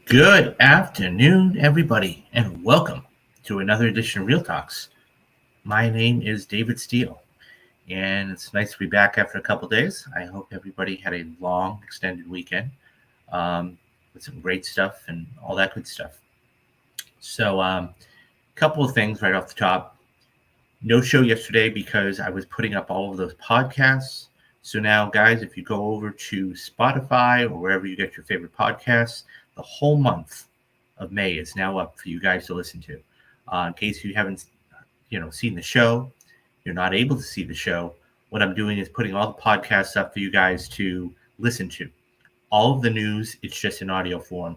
Good afternoon, everybody, and welcome to another edition of Real Talks. My name is David Steele, and it's nice to be back after a couple days. I hope everybody had a long, extended weekend with some great stuff and all that good stuff. So, couple of things right off the top. No show yesterday because I was putting up all of those podcasts. So now, guys, if you go over to Spotify or wherever you get your favorite podcasts, the whole month of May is now up for you guys to listen to. In case you haven't, seen the show, you're not able to see the show. What I'm doing is putting all the podcasts up for you guys to listen to. All of the news, it's just in audio form.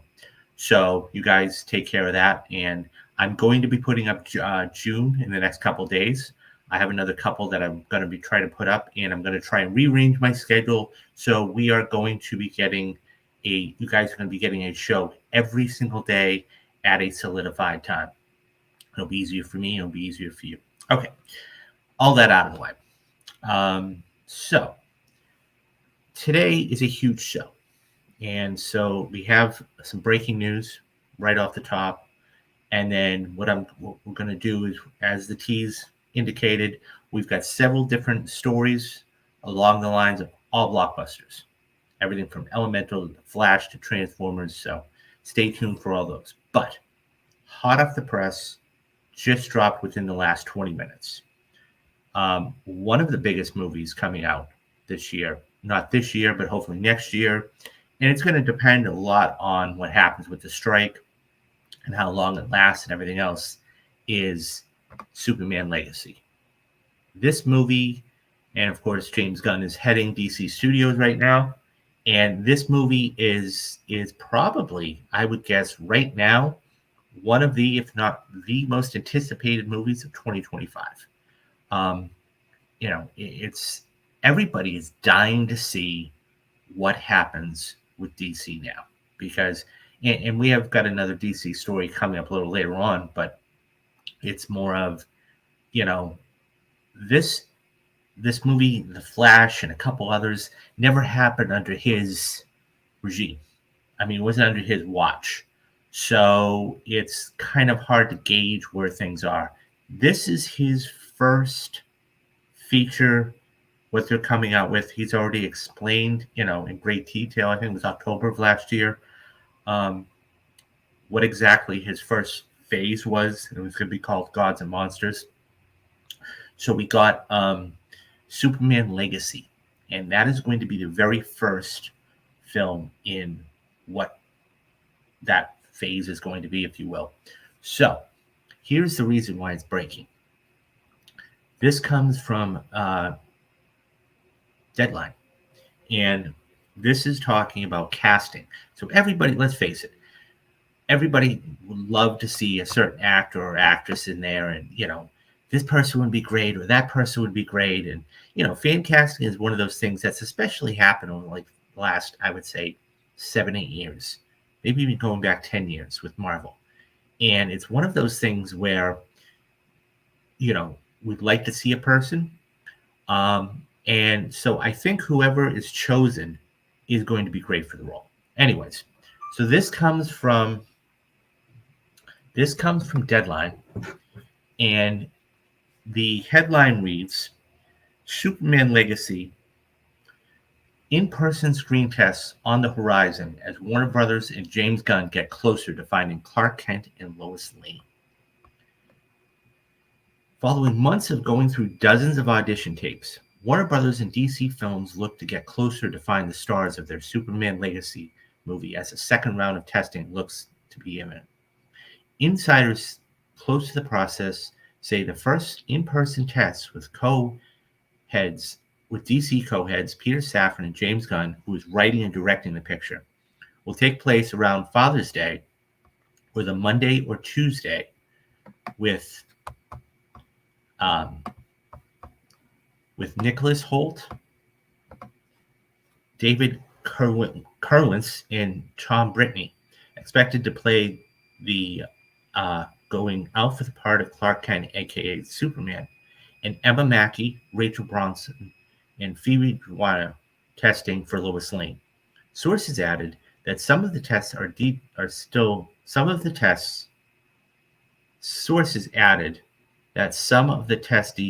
So you guys take care of that. And I'm going to be putting up June in the next couple of days. I have another couple that I'm going to be trying to put up, and I'm going to try and rearrange my schedule. So we are going to be getting you guys are going to be getting a show every single day at a solidified time. It'll be easier for me. It'll be easier for you. Okay. All that out of the way. So today is a huge show. And so we have some breaking news right off the top. And then what we're going to do is, as the tease indicated, we've got several different stories along the lines of all blockbusters. Everything from Elemental to Flash to Transformers. So stay tuned for all those. But hot off the press, just dropped within the last 20 minutes. One of the biggest movies coming out this year, not this year, but hopefully next year. And it's going to depend a lot on what happens with the strike and how long it lasts and everything else, is Superman Legacy. This movie, and of course, James Gunn is heading DC Studios right now. And this movie is probably, I would guess, right now, one of the, if not the most anticipated movies of 2025. It's everybody is dying to see what happens with DC now, because, and we have got another DC story coming up a little later on, but it's more of, this movie, The Flash, and a couple others never happened under his regime. I mean, it wasn't under his watch. So it's kind of hard to gauge where things are. This is his first feature, what they're coming out with. He's already explained, in great detail. I think it was October of last year, what exactly his first phase was. It was going to be called Gods and Monsters. So we got Superman Legacy, and that is going to be the very first film in what that phase is going to be, if you will. So here's the reason why it's breaking. This comes from Deadline, and this is talking about casting. So everybody, let's face it, everybody would love to see a certain actor or actress in there, and this person would be great or that person would be great. And fan casting is one of those things that's especially happened over like the last, I would say, 7-8 years, maybe even going back 10 years with Marvel. And it's one of those things where we'd like to see a person, and so I think whoever is chosen is going to be great for the role. Anyways, so this comes from Deadline, and the headline reads, Superman Legacy, in-person screen tests on the horizon as Warner Brothers and James Gunn get closer to finding Clark Kent and Lois Lane. Following months of going through dozens of audition tapes, Warner Brothers and DC Films look to get closer to find the stars of their Superman Legacy movie as a second round of testing looks to be imminent. Insiders close to the process say the first in-person tests with DC co-heads Peter Safran and James Gunn, who is writing and directing the picture, will take place around Father's Day, or the Monday or Tuesday, with Nicholas Hoult, David Kerwin, and Tom Brittney, expected to play the going out for the part of Clark Kent, aka Superman, and Emma Mackey, Rachel Bronson, and Phoebe Dwyer testing for Lois Lane. Sources added that some of the tests are still some of the tests sources added that some of the test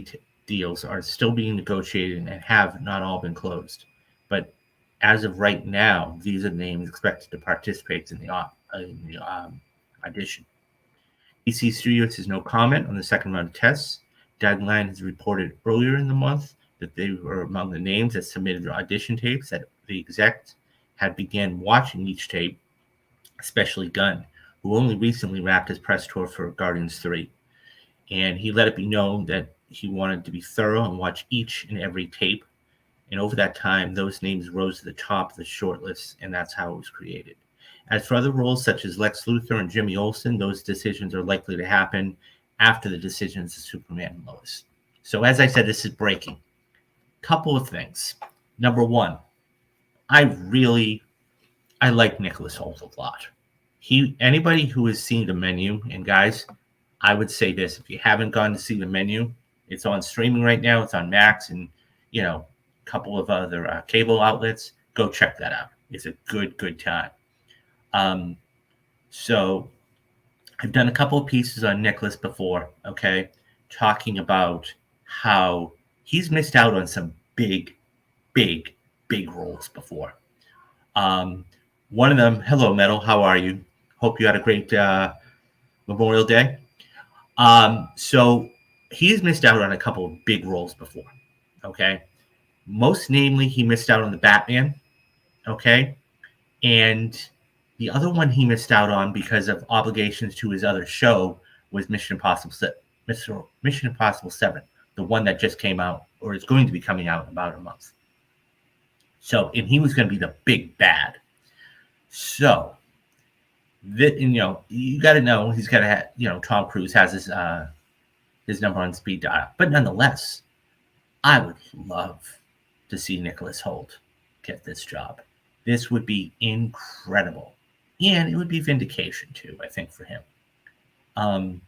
deals are still being negotiated and have not all been closed. But as of right now, these are the names expected to participate in the audition. EC Studios has no comment on the second round of tests. Deadline has reported earlier in the month that they were among the names that submitted their audition tapes, that the execs had began watching each tape, especially Gunn, who only recently wrapped his press tour for Guardians 3. And he let it be known that he wanted to be thorough and watch each and every tape. And over that time, those names rose to the top of the shortlist, and that's how it was created. As for other roles such as Lex Luthor and Jimmy Olsen, those decisions are likely to happen after the decisions of Superman and Lois. So as I said, this is breaking. Couple of things. Number one, I like Nicholas Hoult a lot. Anybody who has seen the menu, and guys, I would say this: if you haven't gone to see the menu, it's on streaming right now. It's on Max and a couple of other cable outlets. Go check that out. It's a good time. So I've done a couple of pieces on Nicholas before, okay, talking about how he's missed out on some big roles before. One of them, hello, Metal, how are you? Hope you had a great Memorial Day. So he's missed out on a couple of big roles before, okay? Most namely, he missed out on the Batman, okay? And the other one he missed out on because of obligations to his other show was Mission Impossible 7, the one that just came out or is going to be coming out in about a month. So, and he was going to be the big bad. So, you got to know he's got to have, Tom Cruise has his number on speed dial. But nonetheless, I would love to see Nicholas Hoult get this job. This would be incredible. And it would be vindication, too, I think, for him.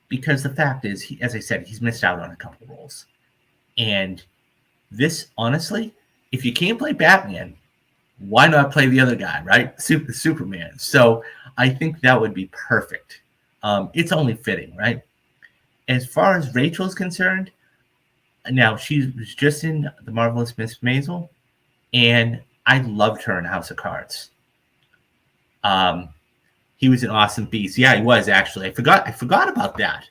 Because the fact is, as I said, he's missed out on a couple of roles. And this, honestly, if you can't play Batman, why not play the other guy, right? Superman. So I think that would be perfect. It's only fitting, right? As far as Rachel's concerned, now she was just in The Marvelous Miss Maisel, and I loved her in House of Cards. He was an awesome beast. Yeah, he was actually. I forgot about that.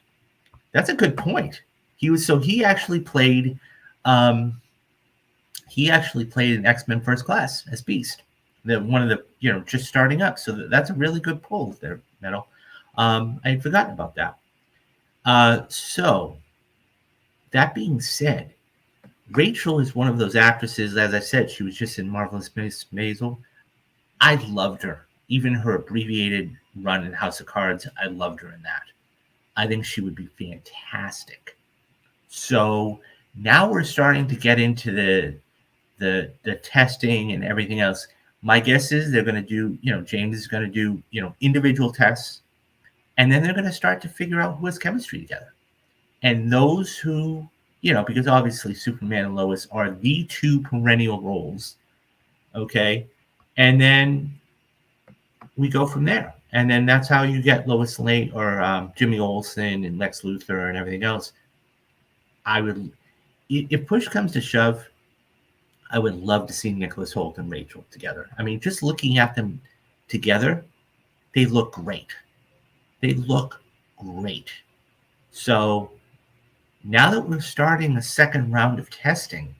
That's a good point. He actually played in X-Men First Class as Beast. One of the just starting up. So that's a really good pull there, Metal. I had forgotten about that. So that being said, Rachel is one of those actresses. As I said, she was just in Marvelous Miss Maisel. I loved her. Even her abbreviated run in House of Cards, I loved her in that. I think she would be fantastic. So now we're starting to get into the testing and everything else. My guess is they're going to do, James is going to do, individual tests, and then they're going to start to figure out who has chemistry together. And those who, because obviously Superman and Lois are the two perennial roles, okay? And then we go from there. And then that's how you get Lois Lane or Jimmy Olsen and Lex Luthor and everything else. If push comes to shove, I would love to see Nicholas Hoult and Rachel together. I mean, just looking at them together, they look great. So now that we're starting a second round of testing,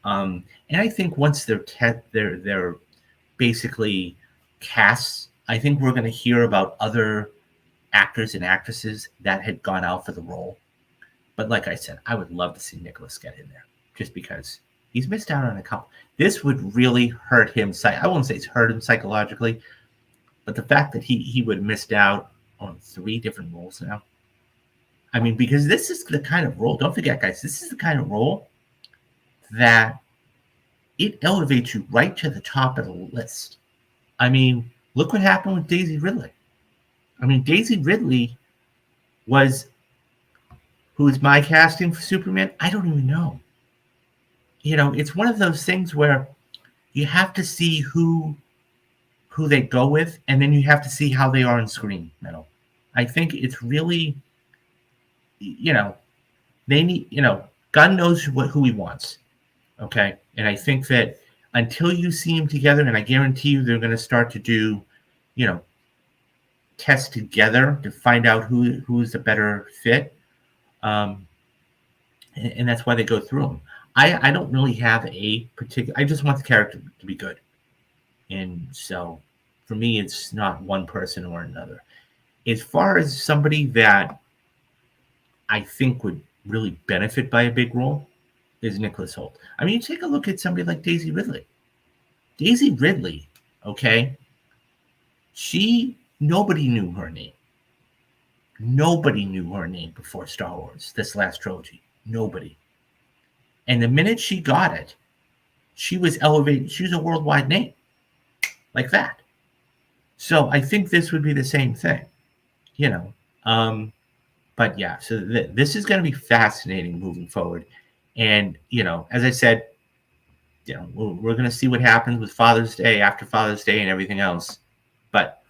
and I think once they're basically casts, I think we're going to hear about other actors and actresses that had gone out for the role. But like I said, I would love to see Nicholas get in there just because he's missed out on a couple. This would really hurt him. I won't say it's hurt him psychologically, but the fact that he would have missed out on 3 different roles now. I mean, because this is the kind of role, don't forget, guys, this is the kind of role that it elevates you right to the top of the list. I mean, look what happened with Daisy Ridley. I mean, Daisy Ridley who is my casting for Superman? I don't even know. It's one of those things where you have to see who who they go with, and then you have to see how they are on screen. I think it's really, they need, God knows who he wants. Okay. And I think that until you see them together, and I guarantee you they're going to start to do, you know, tests together to find out who's a better fit. And that's why they go through them. I don't really have a particular, I just want the character to be good. And so for me, it's not one person or another. As far as somebody that I think would really benefit by a big role is Nicholas Hoult. I mean, you take a look at somebody like Daisy Ridley. Daisy Ridley, okay, nobody knew her name. Nobody knew her name before Star Wars, this last trilogy. Nobody. And the minute she got it, she was elevated. She was a worldwide name like that. So I think this would be the same thing, But yeah, so this is going to be fascinating moving forward. And, as I said, we're going to see what happens with Father's Day, after Father's Day, and everything else. But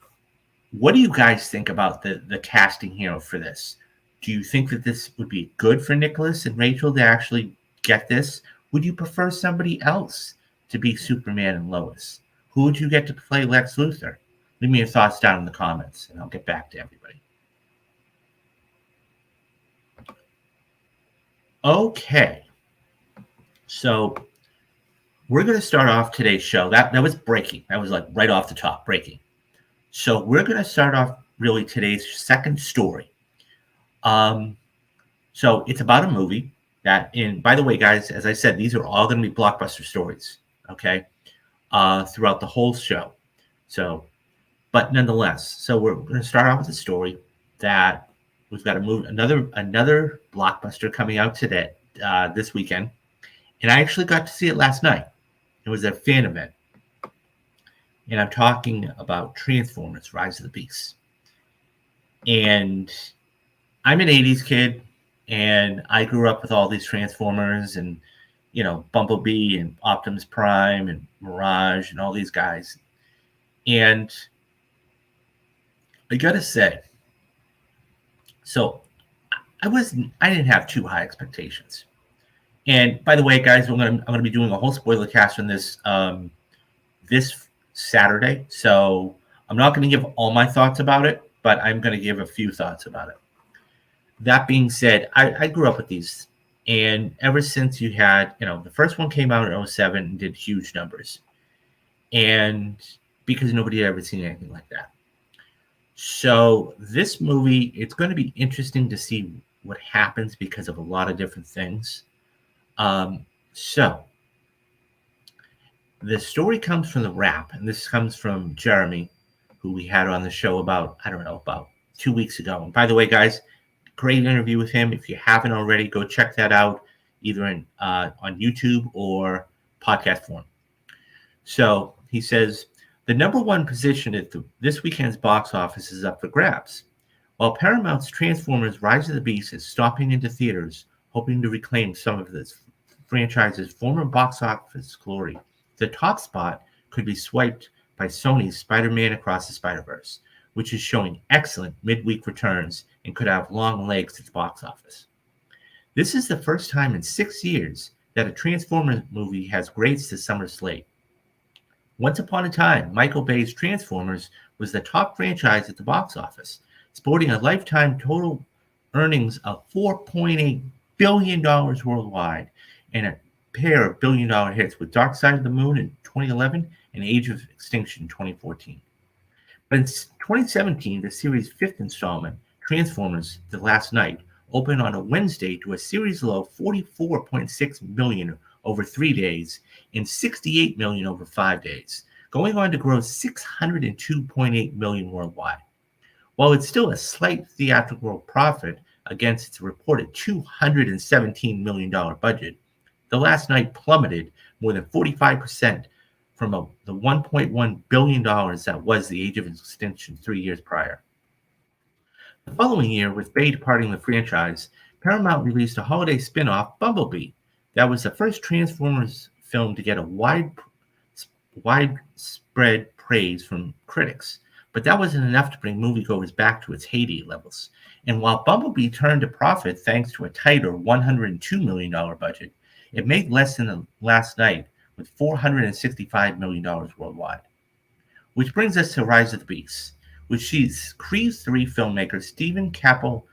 what do you guys think about the casting here for this? Do you think that this would be good for Nicholas and Rachel to actually get this? Would you prefer somebody else to be Superman and Lois? Who would you get to play Lex Luthor? Leave me your thoughts down in the comments, and I'll get back to everybody. Okay. So we're going to start off today's show. That was breaking. That was like right off the top, breaking. So we're going to start off really today's second story. So it's about a movie that, by the way, guys, as I said, these are all going to be blockbuster stories, okay, throughout the whole show. So, but nonetheless, so we're going to start off with a story that we've got a movie, another blockbuster coming out today, this weekend, and I actually got to see it last night. It was a fan event, and I'm talking about Transformers: Rise of the Beasts. And I'm an 80s kid, and I grew up with all these Transformers and, Bumblebee and Optimus Prime and Mirage and all these guys. And I got to say, so I didn't have too high expectations. And by the way, guys, I'm going to be doing a whole spoiler cast on this this Saturday. So I'm not going to give all my thoughts about it, but I'm going to give a few thoughts about it. That being said, I grew up with these, and ever since you had, the first one came out in 2007 and did huge numbers, and because nobody had ever seen anything like that. So this movie, it's going to be interesting to see what happens because of a lot of different things. So the story comes from the Wrap, and this comes from Jeremy, who we had on the show about 2 weeks ago. And by the way, guys, great interview with him. If you haven't already, go check that out, either on YouTube or podcast form. So he says, the number one position at this weekend's box office is up for grabs. While Paramount's Transformers: Rise of the Beasts is stomping into theaters, hoping to reclaim some of this franchise's former box office glory, the top spot could be swiped by Sony's Spider-Man Across the Spider-Verse, which is showing excellent midweek returns and could have long legs at the box office. This is the first time in 6 years that a Transformers movie has graced the summer slate. Once upon a time, Michael Bay's Transformers was the top franchise at the box office, sporting a lifetime total earnings of $4.8 billion worldwide and a pair of billion-dollar hits with Dark Side of the Moon in 2011 and Age of Extinction in 2014. But in 2017, the series' fifth installment, Transformers: The Last Night, opened on a Wednesday to a series low $44.6 million over 3 days and $68 million over 5 days, going on to gross $602.8 million worldwide. While it's still a slight theatrical profit against its reported $217 million budget, The Last Night plummeted more than 45% from the $1.1 billion that was The Age of Extinction 3 years prior. The following year, with Bay departing the franchise, Paramount released a holiday spin-off, Bumblebee, that was the first Transformers film to get a widespread praise from critics, but that wasn't enough to bring moviegoers back to its heyday levels. And while Bumblebee turned a profit thanks to a tighter $102 million budget, it made less than the last night with $465 million worldwide. Which brings us to Rise of the Beasts, which sees Creed 3 filmmaker Stephen Caple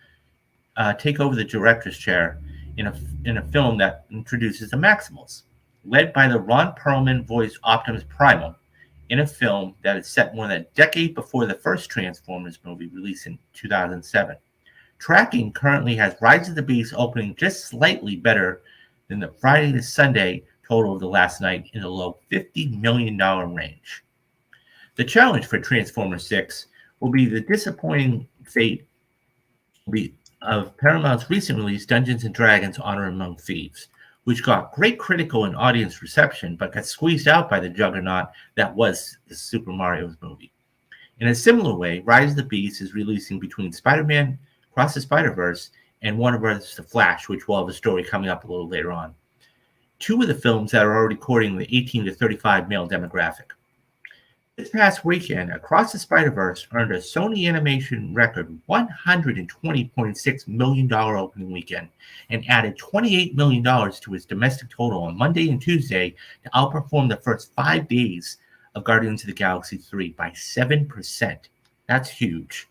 take over the director's chair in a film that introduces the Maximals, led by the Ron Perlman voiced Optimus Primal, in a film that is set more than a decade before the first Transformers movie released in 2007. Tracking currently has Rise of the Beasts opening just slightly better than the Friday to Sunday total of the last night in the low $50 million range. The challenge for Transformers 6 will be the disappointing fate of Paramount's recent release Dungeons & Dragons Honor Among Thieves, which got great critical and audience reception but got squeezed out by the juggernaut that was the Super Mario movie. In a similar way, Rise of the Beasts is releasing between Spider-Man Across the Spider-Verse and Warner Bros. The Flash, which will have a story coming up a little later on. Two of the films that are already courting the 18 to 35 male demographic. This past weekend, Across the Spider-Verse earned a Sony Animation record $120.6 million opening weekend and added $28 million to its domestic total on Monday and Tuesday to outperform the first 5 days of Guardians of the Galaxy 3 by 7%. That's huge.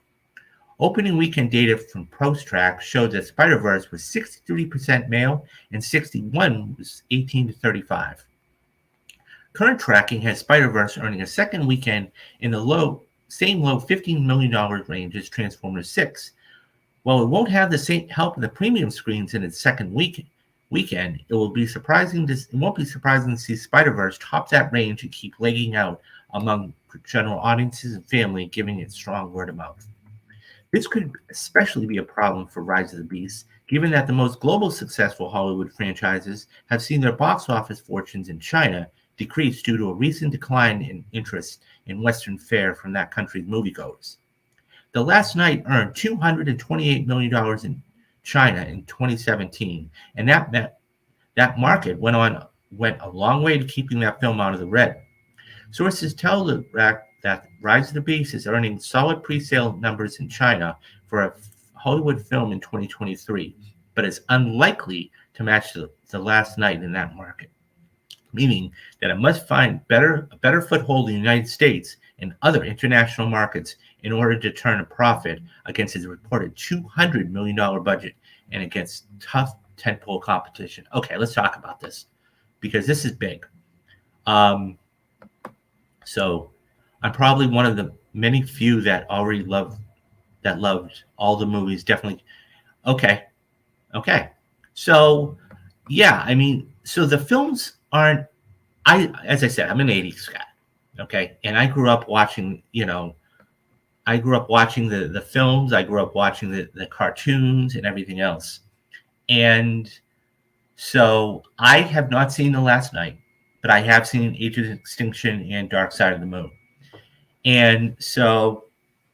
Opening weekend data from PostTrack showed that Spider-Verse was 63% male and 61% was 18 to 35. Current tracking has Spider-Verse earning a second weekend in the same low $15 million range as Transformers 6. While it won't have the same help of the premium screens in its second weekend, it won't be surprising to see Spider-Verse top that range and keep lagging out among general audiences and family, giving it strong word of mouth. This could especially be a problem for Rise of the Beasts, given that the most global successful Hollywood franchises have seen their box office fortunes in China decreased due to a recent decline in interest in Western fare from that country's moviegoers. The Last Night earned $228 million in China in 2017, and that market went a long way to keeping that film out of the red. Sources tell that Rise of the Beast is earning solid pre-sale numbers in China for a Hollywood film in 2023, but is unlikely to match the Last Night in that market, meaning that it must find a better foothold in the United States and other international markets in order to turn a profit against its reported $200 million budget and against tough tentpole competition. Okay, let's talk about this because this is big. So I'm probably one of the many few that already loved all the movies. Definitely. Okay. So yeah, I mean, so the films aren't. As I said, I'm an '80s guy. Okay, and I grew up watching. I grew up watching the films. I grew up watching the cartoons and everything else. And so I have not seen The Last Night, but I have seen Age of Extinction and Dark Side of the Moon. And so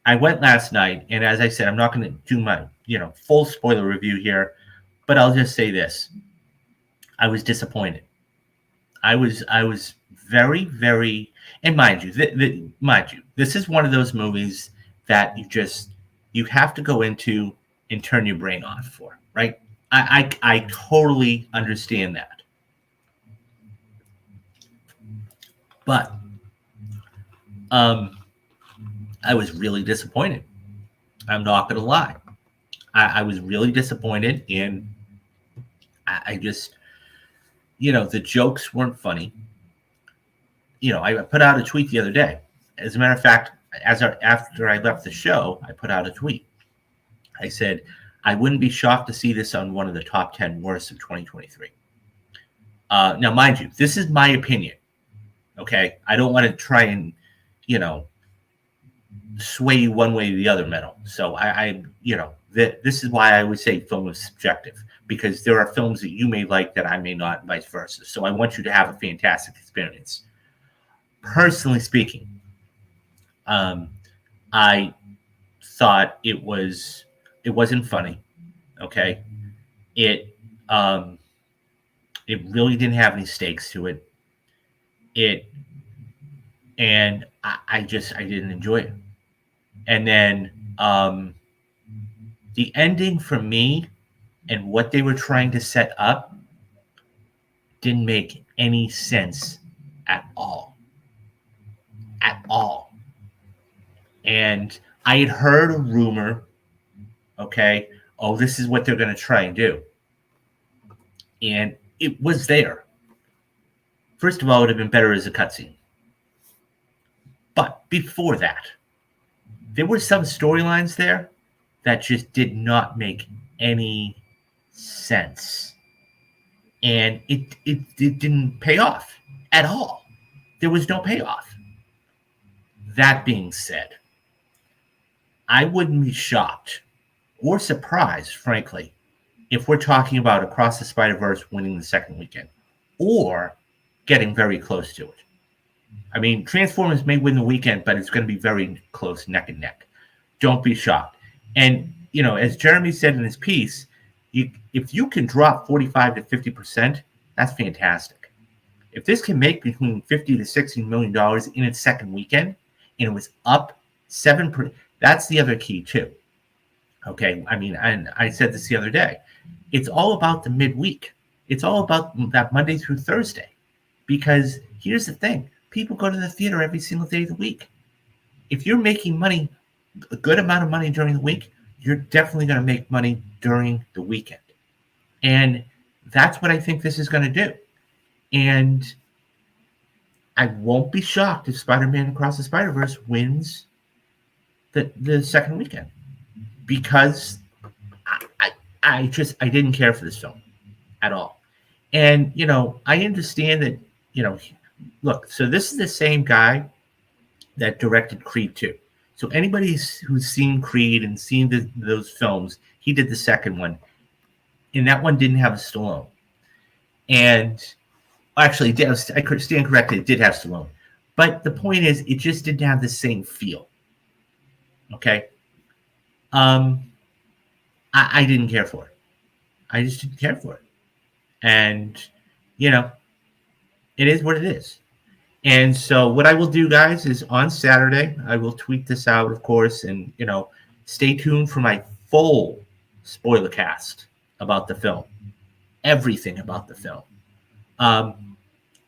I went last night, and as I said, I'm not going to do my full spoiler review here, but I'll just say this: I was disappointed. I was very, very, and mind you, this is one of those movies that you have to go into and turn your brain off for, right? I totally understand that, but I was really disappointed. I'm not going to lie. I was really disappointed, and I just, the jokes weren't funny. I put out a tweet the other day. As a matter of fact, after I left the show, I put out a tweet. I said, I wouldn't be shocked to see this on one of the top 10 worst of 2023. Now, mind you, this is my opinion. Okay, I don't want to try and, sway you one way or the other, Metal. So this is why I would say film is subjective, because there are films that you may like that I may not, and vice versa. So I want you to have a fantastic experience. Personally speaking, I thought it wasn't funny. Okay, it really didn't have any stakes to it. And I didn't enjoy it. And then the ending for me and what they were trying to set up didn't make any sense at all. At all. And I had heard a rumor, okay, oh, this is what they're going to try and do. And it was there. First of all, it would have been better as a cutscene. But before that, there were some storylines there that just did not make any sense. And it didn't pay off at all. There was no payoff. That being said, I wouldn't be shocked or surprised, frankly, if we're talking about Across the Spider-Verse winning the second weekend or getting very close to it. I mean, Transformers may win the weekend, but it's going to be very close, neck and neck. Don't be shocked. And, you know, as Jeremy said in his piece, if you can drop 45 to 50%, that's fantastic. If this can make between $50 to $60 million in its second weekend, and it was up 7%, that's the other key too. Okay, I mean, and I said this the other day. It's all about the midweek. It's all about that Monday through Thursday. Because here's the thing. People go to the theater every single day of the week. If you're making money, a good amount of money during the week, you're definitely going to make money during the weekend. And that's what I think this is going to do. And I won't be shocked if Spider-Man Across the Spider-Verse wins the second weekend. Because I didn't care for this film at all. And, you know, I understand that, you know, look, so this is the same guy that directed Creed 2. So anybody who's seen Creed and seen those films, he did the second one. And that one didn't have a Stallone. And actually, I could stand corrected, it did have Stallone. But the point is, it just didn't have the same feel. Okay? I didn't care for it. I just didn't care for it. And, you know, it is what it is. And so what I will do, guys, is on Saturday, I will tweet this out, of course, and, you know, stay tuned for my full spoiler cast about the film. Everything about the film.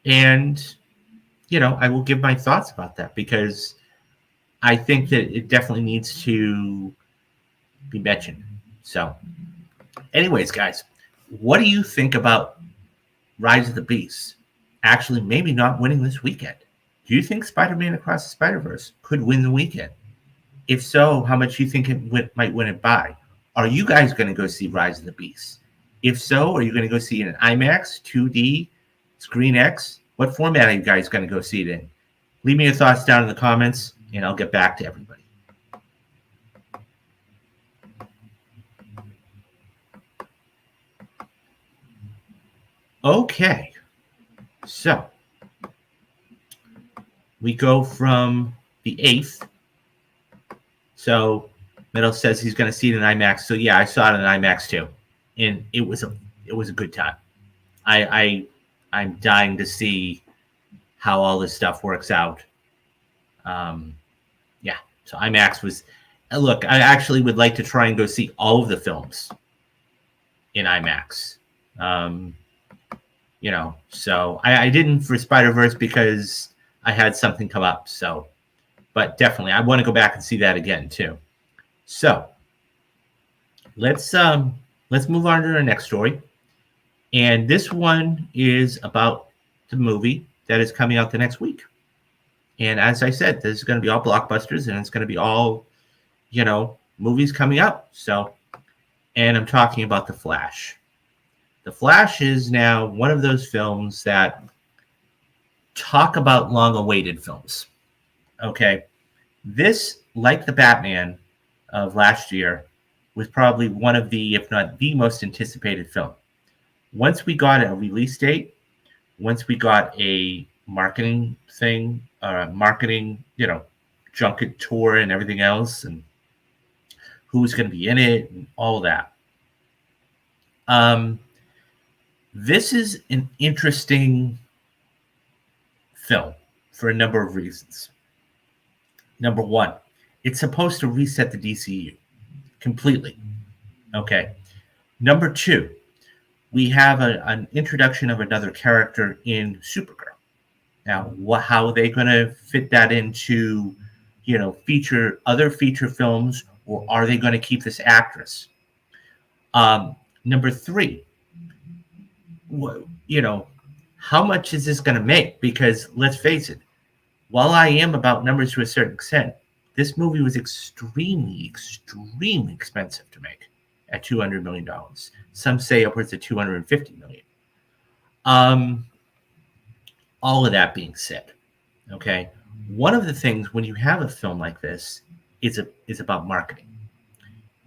And, you know, I will give my thoughts about that because I think that it definitely needs to be mentioned. So, anyways, guys, what do you think about Rise of the Beast actually maybe not winning this weekend? Do you think Spider-Man Across the Spider-Verse could win the weekend? If so, how much do you think it might win it by? Are you guys going to go see Rise of the Beast? If so, are you going to go see it in IMAX, 2D, Screen X? What format are you guys going to go see it in? Leave me your thoughts down in the comments, and I'll get back to everybody. Okay, so we go from the 8th. So Meadow says he's going to see it in IMAX. So yeah, I saw it in IMAX too, and it was a good time. I'm dying to see how all this stuff works out. Yeah, so IMAX was. Look, I actually would like to try and go see all of the films in IMAX. You know, so I didn't for Spider-Verse because I had something come up. So, but definitely, I want to go back and see that again too. So, let's move on to our next story, and this one is about the movie that is coming out the next week. And as I said, this is going to be all blockbusters, and it's going to be all, you know, movies coming out. So, and I'm talking about The Flash. The Flash is now one of those films that talk about long-awaited films. Okay, this, like the Batman of last year, was probably one of the, if not the most anticipated film. Once we got a release date, once we got a marketing thing, you know, junket tour and everything else, and who's going to be in it and all that. This is an interesting film for a number of reasons. Number one, it's supposed to reset the DCU completely. Okay. Number two, we have an introduction of another character in Supergirl. Now, how are they going to fit that into, feature other feature films, or are they going to keep this actress? Number three, you know, how much is this going to make? Because let's face it, while I am about numbers to a certain extent, this movie was extremely, extremely expensive to make at $200 million. Some say upwards of 250 million. Um, all of that being said, okay, one of the things when you have a film like this is about marketing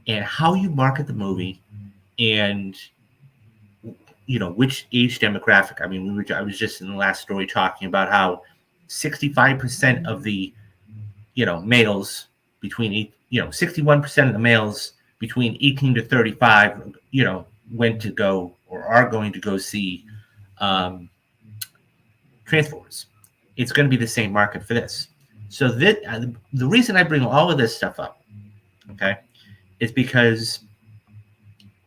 and how you market the movie, and which age demographic. I mean, I was just in the last story talking about how 65% of the males between 61% of the males between 18 to 35 went to go or are going to go see Transformers. It's going to be the same market for this. So the reason I bring all of this stuff up, okay, is because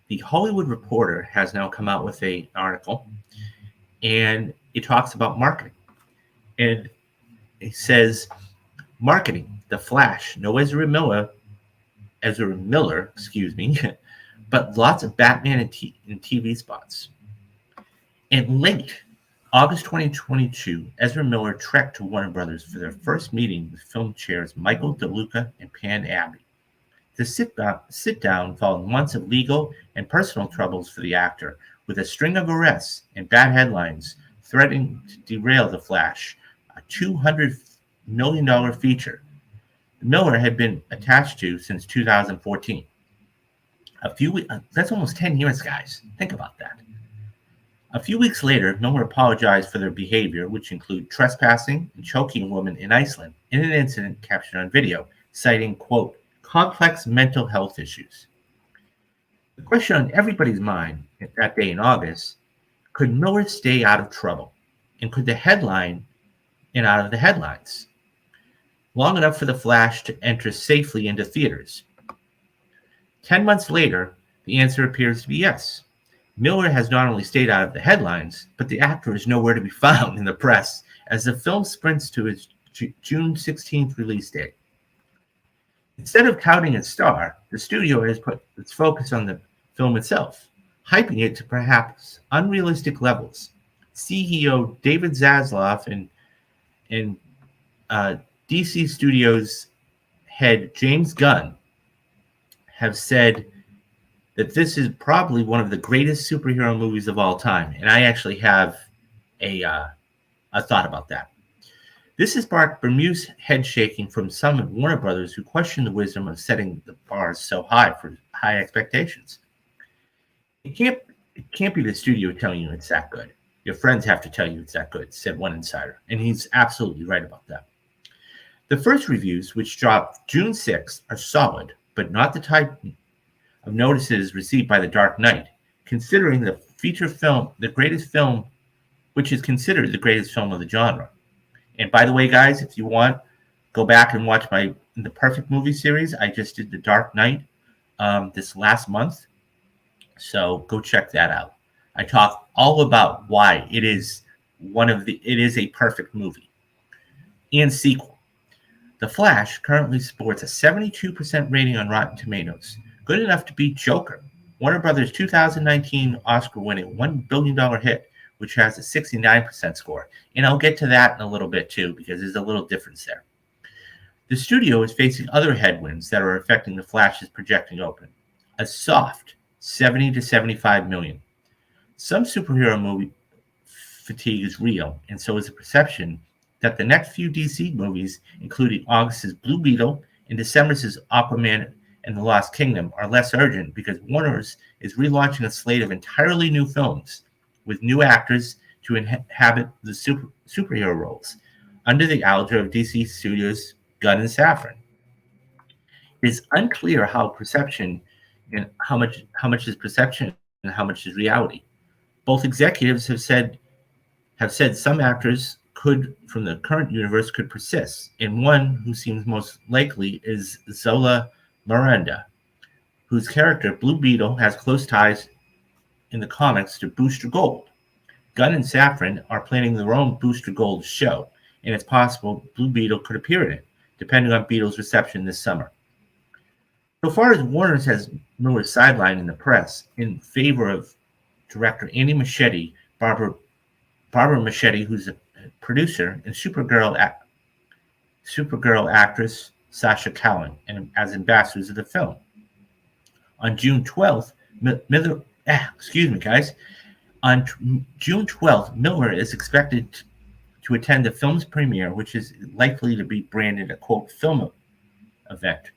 the Hollywood Reporter has now come out with an article, and it talks about marketing. And it says, marketing, The Flash, no Ezra Miller, excuse me, but lots of Batman and TV spots. In late August 2022, Ezra Miller trekked to Warner Brothers for their first meeting with film chairs Michael DeLuca and Pan Abbey. The sit down followed months of legal and personal troubles for the actor, with a string of arrests and bad headlines threatening to derail The Flash, a $200 million feature Miller had been attached to since 2014. That's almost 10 years, guys. Think about that. A few weeks later, Miller apologized for their behavior, which included trespassing and choking a woman in Iceland in an incident captured on video, citing, quote, complex mental health issues. The question on everybody's mind that day in August, could Miller stay out of trouble? And could the headline and out of the headlines long enough for The Flash to enter safely into theaters? 10 months later, the answer appears to be yes. Miller has not only stayed out of the headlines, but the actor is nowhere to be found in the press as the film sprints to its June 16th release date. Instead of touting its star, the studio has put its focus on the film itself, hyping it to perhaps unrealistic levels. CEO David Zaslav and DC Studios head James Gunn have said that this is probably one of the greatest superhero movies of all time. And I actually have a thought about that. This has sparked bemused head shaking from some at Warner Brothers who question the wisdom of setting the bars so high for high expectations. It can't be the studio telling you it's that good. Your friends have to tell you it's that good, said one insider. And he's absolutely right about that. The first reviews, which dropped June 6th, are solid, but not the type of notices received by The Dark Knight, considering the feature film, the greatest film, which is considered the greatest film of the genre. And by the way, guys, if you want, go back and watch the Perfect Movie series. I just did The Dark Knight this last month, so go check that out. I talk all about why it is a perfect movie. And sequel. The Flash currently sports a 72% rating on Rotten Tomatoes, good enough to beat Joker, Warner Brothers' 2019 Oscar-winning $1 billion hit, which has a 69% score. And I'll get to that in a little bit too, because there's a little difference there. The studio is facing other headwinds that are affecting The Flash's projecting opening. A soft 70 to 75 million. Some superhero movie fatigue is real, and so is the perception that the next few DC movies, including August's Blue Beetle and December's Aquaman and the Lost Kingdom, are less urgent because Warner's is relaunching a slate of entirely new films with new actors to inhabit the superhero roles under the alger of DC Studios' Gunn and Safran. It is unclear how perception and how much is perception and how much is reality. Both executives have said some actors from the current universe could persist, and one who seems most likely is Zola Miranda, whose character Blue Beetle has close ties in the comics to Booster Gold. Gunn and Safran are planning their own Booster Gold show, and it's possible Blue Beetle could appear in it, depending on Beetle's reception this summer. So far as Warner's has Miller sidelined in the press in favor of director Andy Muschietti, Barbara Muschietti, who's a producer, and Supergirl actress Sasha Cowan, and as ambassadors of the film. On June 12th, On June 12th, Miller is expected to attend the film's premiere, which is likely to be branded a quote film event,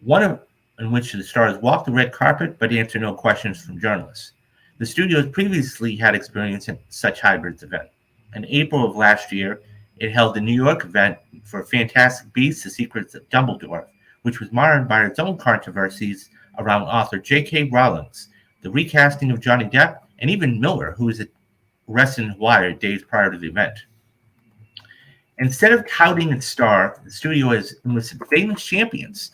one in which the stars walk the red carpet but answer no questions from journalists. The studio has previously had experience in such hybrid events. In April of last year, it held the New York event for Fantastic Beasts: The Secrets of Dumbledore, which was marred by its own controversies around author J.K. Rowling's, the recasting of Johnny Depp, and even Miller, who was arrested in Hawaii days prior to the event. Instead of touting its star, the studio has enlisted famous champions,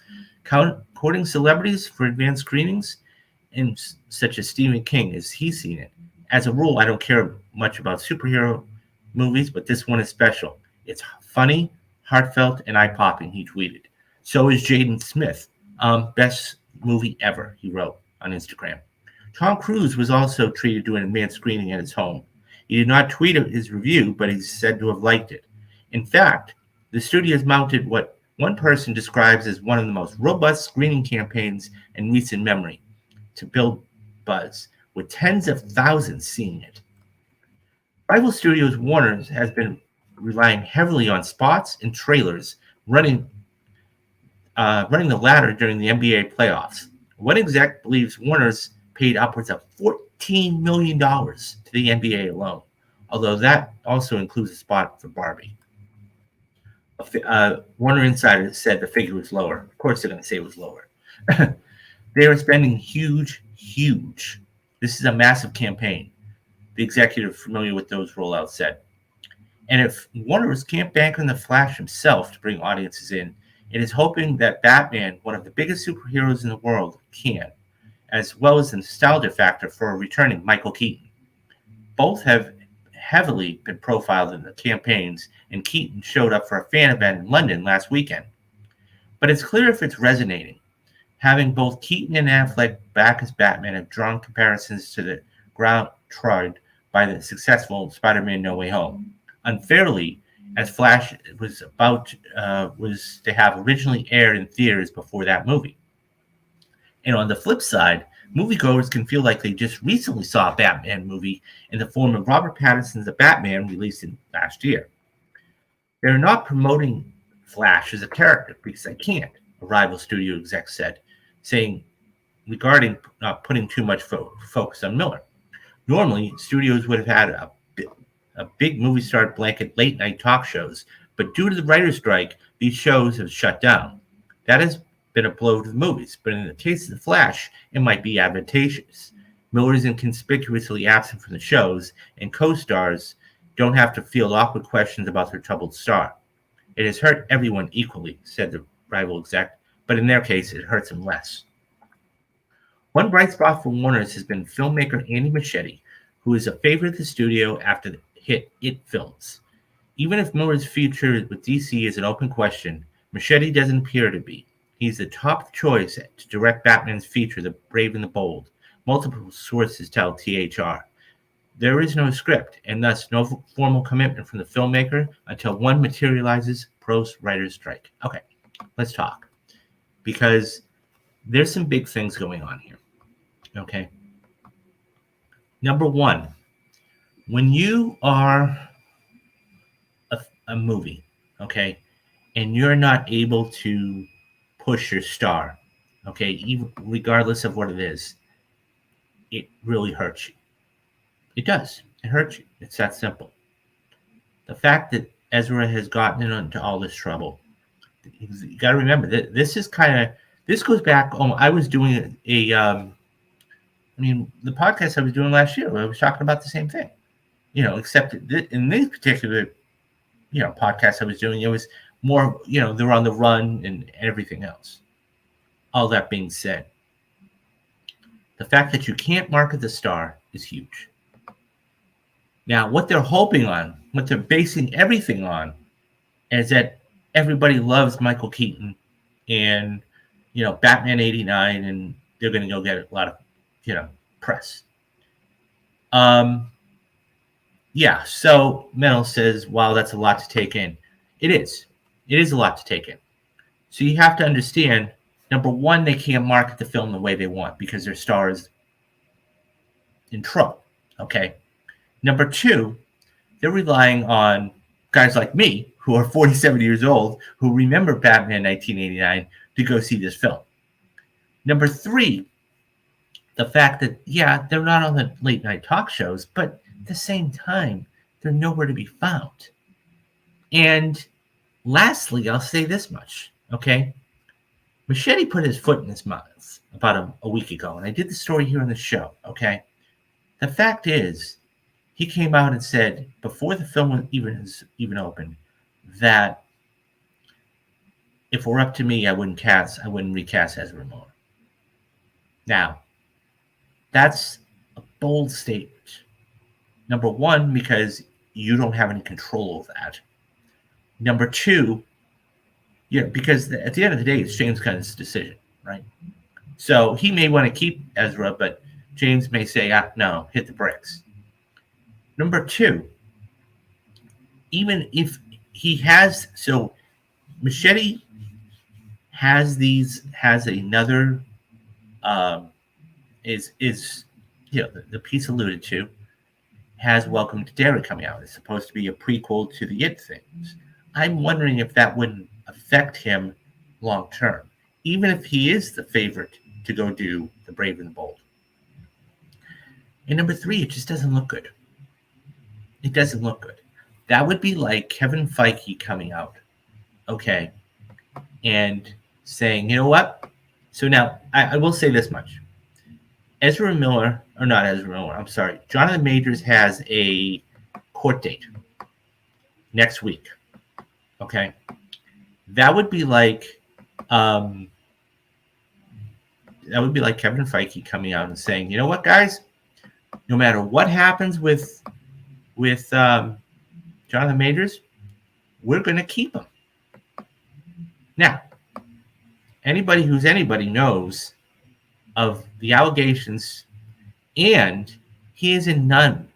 courting celebrities for advanced screenings, and such as Stephen King, as he's seen it. As a rule, I don't care much about superhero movies, but this one is special. It's funny, heartfelt, and eye-popping, he tweeted. So is Jaden Smith. Best movie ever, he wrote on Instagram. Tom Cruise was also treated to an advanced screening at his home. He did not tweet his review, but he's said to have liked it. In fact, the studio has mounted what one person describes as one of the most robust screening campaigns in recent memory to build buzz, with tens of thousands seeing it. Rival Studios Warner has been relying heavily on spots and trailers, running the latter during the NBA playoffs. One exec believes Warner's paid upwards of $14 million to the NBA alone, although that also includes a spot for Barbie. Warner Insider said the figure was lower. Of course they're going to say it was lower. They are spending huge. This is a massive campaign, the executive familiar with those rollouts said. And if Warner can't bank on the Flash himself to bring audiences in, it is hoping that Batman, one of the biggest superheroes in the world, can, as well as the nostalgia factor for returning Michael Keaton. Both have heavily been profiled in the campaigns, and Keaton showed up for a fan event in London last weekend. But it's clear if it's resonating. Having both Keaton and Affleck back as Batman have drawn comparisons to the ground trod by the successful Spider-Man No Way Home. Unfairly, as Flash was to have originally aired in theaters before that movie. And on the flip side, moviegoers can feel like they just recently saw a Batman movie in the form of Robert Pattinson's The Batman released last year. They're not promoting Flash as a character because they can't, a rival studio exec said, saying regarding not putting too much focus on Miller. Normally, studios would have had a big movie star blanket late night talk shows, but due to the writer's strike, these shows have shut down. That has been a blow to the movies, but in the case of The Flash, it might be advantageous. Miller is inconspicuously absent from the shows, and co-stars don't have to field awkward questions about their troubled star. It has hurt everyone equally, said the rival exec, but in their case, it hurts them less. One bright spot for Warner's has been filmmaker Andy Muschietti, who is a favorite of the studio after the hit It films. Even if Miller's future with DC is an open question, Muschietti doesn't appear to be. He's the top choice to direct Batman's feature, The Brave and the Bold, multiple sources tell THR. There is no script, and thus no formal commitment from the filmmaker until one materializes post-writer's strike. Okay, let's talk. Because there's some big things going on here. Okay? Number one, when you are a movie, okay, and you're not able to push your star, okay, even regardless of what it is, it really hurts you. It does. It hurts you. It's that simple. The fact that Ezra has gotten into all this trouble, you got to remember that this goes back. I was doing the podcast I was doing last year, I was talking about the same thing, except in this particular podcasts I was doing. It was more, they're on the run and everything else. All that being said, the fact that you can't market the star is huge. Now, what they're hoping on, what they're basing everything on, is that everybody loves Michael Keaton and, Batman 89, and they're going to go get a lot of, press. Yeah, so Mel says, wow, that's a lot to take in. It is. It is a lot to take in. So you have to understand, number one, they can't market the film the way they want because their star is in trouble, okay? Number two, they're relying on guys like me, who are 47 years old, who remember Batman 1989, to go see this film. Number three, the fact that, yeah, they're not on the late night talk shows, but at the same time, they're nowhere to be found. And lastly, I'll say this much, okay? Machete put his foot in his mouth about a week ago, and I did the story here on the show, okay? The fact is, he came out and said, before the film was even open, that if it were up to me, I wouldn't recast Ezra Miller. Now, that's a bold statement. Number one, because you don't have any control of that. Number two, because at the end of the day, it's James Gunn's decision, right? So he may want to keep Ezra, but James may say, no, hit the brakes. Number two, even if he has, so Machete has another, the piece alluded to, has Welcome to Derry coming out. It's supposed to be a prequel to the It things. I'm wondering if that wouldn't affect him long term, even if he is the favorite to go do The Brave and the Bold. And number three, it just doesn't look good. It doesn't look good. That would be like Kevin Feige coming out, okay, and saying, you know what? So now, I will say this much. Jonathan Majors has a court date next week, okay? That would be like Kevin Feige coming out and saying, you know what, guys? No matter what happens with Jonathan Majors, we're going to keep him. Now, anybody knows of the allegations, and he is in none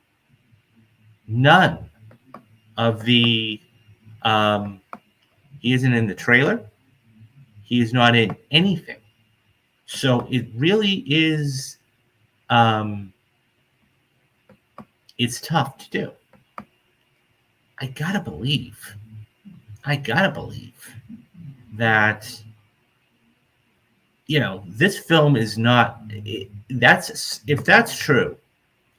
of the, he isn't in the trailer. He is not in anything. So it really is, it's tough to do. I gotta believe that, this film is not, if that's true,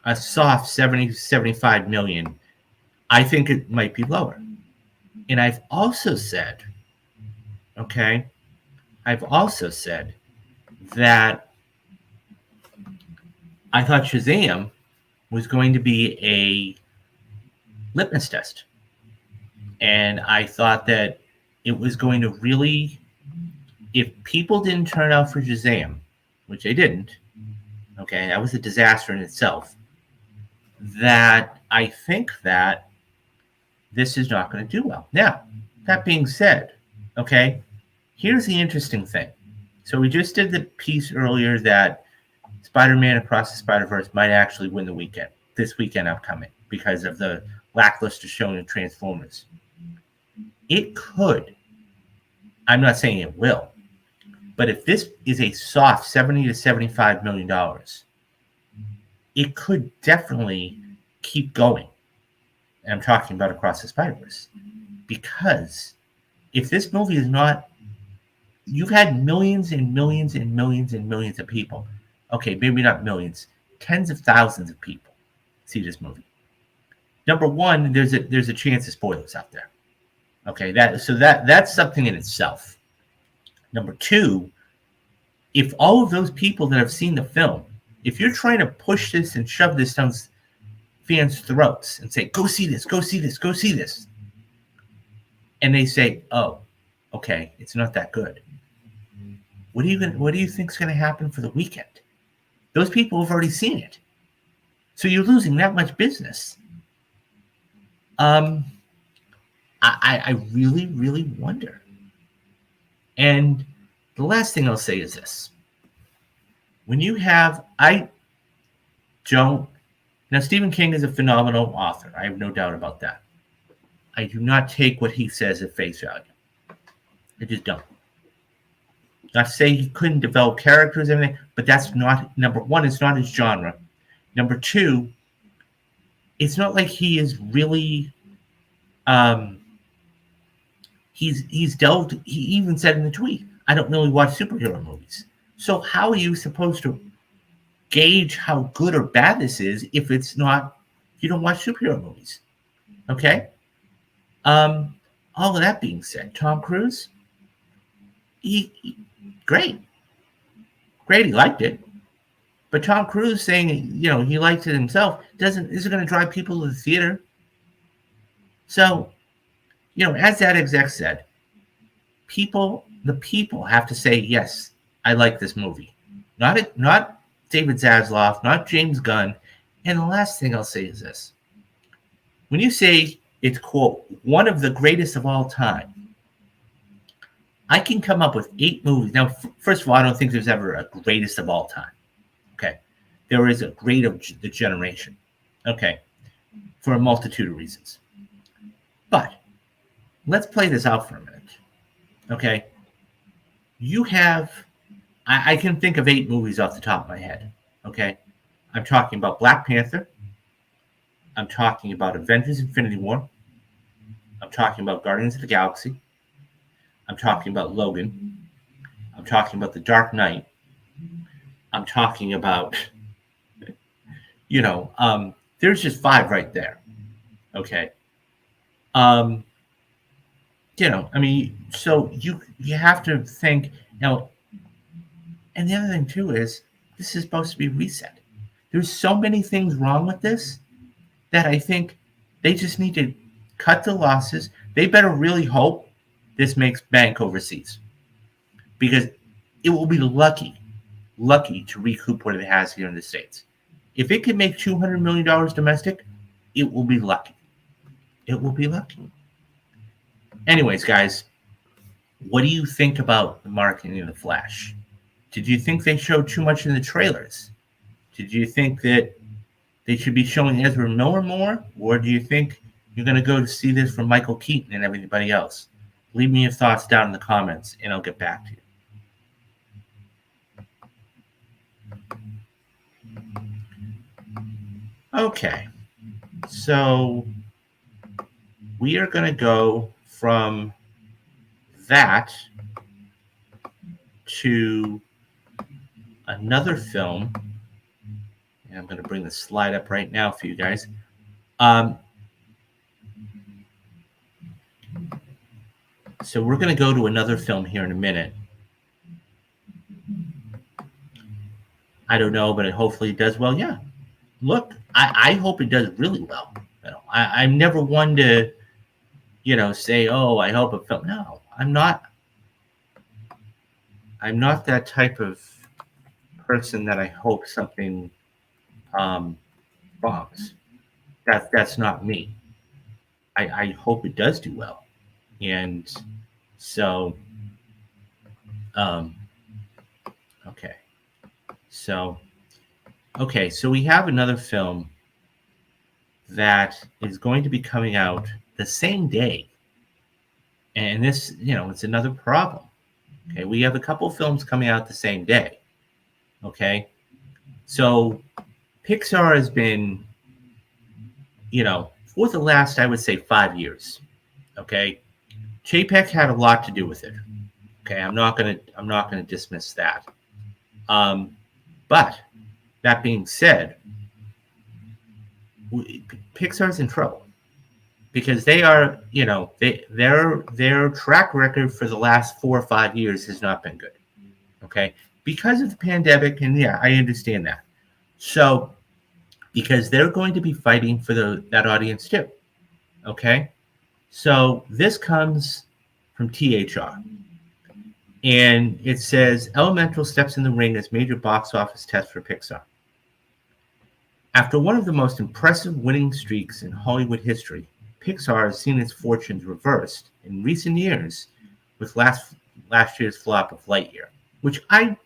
a soft 70, 75 million, I think it might be lower. And I've also said that I thought Shazam was going to be a litmus test. And I thought that it was going to really, if people didn't turn out for Shazam, which they didn't, okay, that was a disaster in itself, that I think that this is not going to do well. Now, that being said, okay, here's the interesting thing. So we just did the piece earlier that Spider-Man Across the Spider-Verse might actually win this weekend upcoming, because of the lackluster showing of Transformers. It could. I'm not saying it will. But if this is a soft $70 to $75 million, it could definitely keep going. And I'm talking about Across the Spider-Verse. Because if this movie is not, you've had millions and millions and millions and millions of people. Okay, maybe not millions, tens of thousands of people see this movie. Number one, there's a chance of spoilers out there. Okay, that's something in itself. Number two, if all of those people that have seen the film, if you're trying to push this and shove this down fans' throats and say, go see this, go see this, go see this, and they say, "Oh, okay, it's not that good." What do you think is going to happen for the weekend? Those people have already seen it, so you're losing that much business. Um, I really, really wonder. And the last thing I'll say is this: when you have, I don't now Stephen King is a phenomenal author. I have no doubt about that. I do not take what he says at face value. I just don't. Not to say he couldn't develop characters and everything, but that's not number one. It's not his genre. Number two, it's not like he is really. Um, he's delved. He even said in the tweet, "I don't really watch superhero movies." So how are you supposed to gauge how good or bad this is if it's not? If you don't watch superhero movies, okay? Um, all of that being said, Tom Cruise, he great, great. He liked it. But Tom Cruise saying, he likes it himself isn't going to drive people to the theater. So, as that exec said, the people have to say, yes, I like this movie. Not David Zaslav, not James Gunn. And the last thing I'll say is this. When you say it's, quote, one of the greatest of all time, I can come up with 8 movies. Now, first of all, I don't think there's ever a greatest of all time. Okay. There is a great of the generation. Okay. For a multitude of reasons. But let's play this out for a minute. Okay. You have, I can think of 8 movies off the top of my head. Okay. I'm talking about Black Panther. I'm talking about Avengers Infinity War. I'm talking about Guardians of the Galaxy. I'm talking about Logan. I'm talking about The Dark Knight. I'm talking about, there's just 5 right there. Okay. So you have to think now. And the other thing too is this is supposed to be reset. There's so many things wrong with this that I think they just need to cut the losses. They better really hope this makes bank overseas, because it will be lucky to recoup what it has here in the States. If it can make $200 million domestic, it will be lucky. It will be lucky. Anyways, guys, what do you think about the marketing of The Flash? Did you think they showed too much in the trailers? Did you think that they should be showing Ezra Miller more? Or do you think you're going to go to see this from Michael Keaton and everybody else? Leave me your thoughts down in the comments, and I'll get back to you. Okay, so we are going to go from that to another film. And I'm going to bring the slide up right now for you guys. So we're going to go to another film here in a minute. I don't know, but hopefully it does well. Yeah. Look, I hope it does really well. I'm never one to, say, oh, I hope it felt. No, I'm not. I'm not that type of person that I hope something bombs. That's not me. I hope it does do well. And so, okay. So we have another film that is going to be coming out the same day. And this, it's another problem. Okay, we have a couple films coming out the same day. Okay, so Pixar has been, for the last, I would say, 5 years. Okay, Chapek had a lot to do with it. Okay, I'm not gonna dismiss that. But that being said, Pixar's in trouble because they are, their track record for the last 4 or 5 years has not been good. Okay, because of the pandemic, and yeah, I understand that. So, because they're going to be fighting for that audience too. Okay, So this comes from THR. And it says Elemental steps in the ring as major box office test for Pixar. After one of the most impressive winning streaks in Hollywood history, Pixar has seen its fortunes reversed in recent years with last year's flop of Lightyear, which I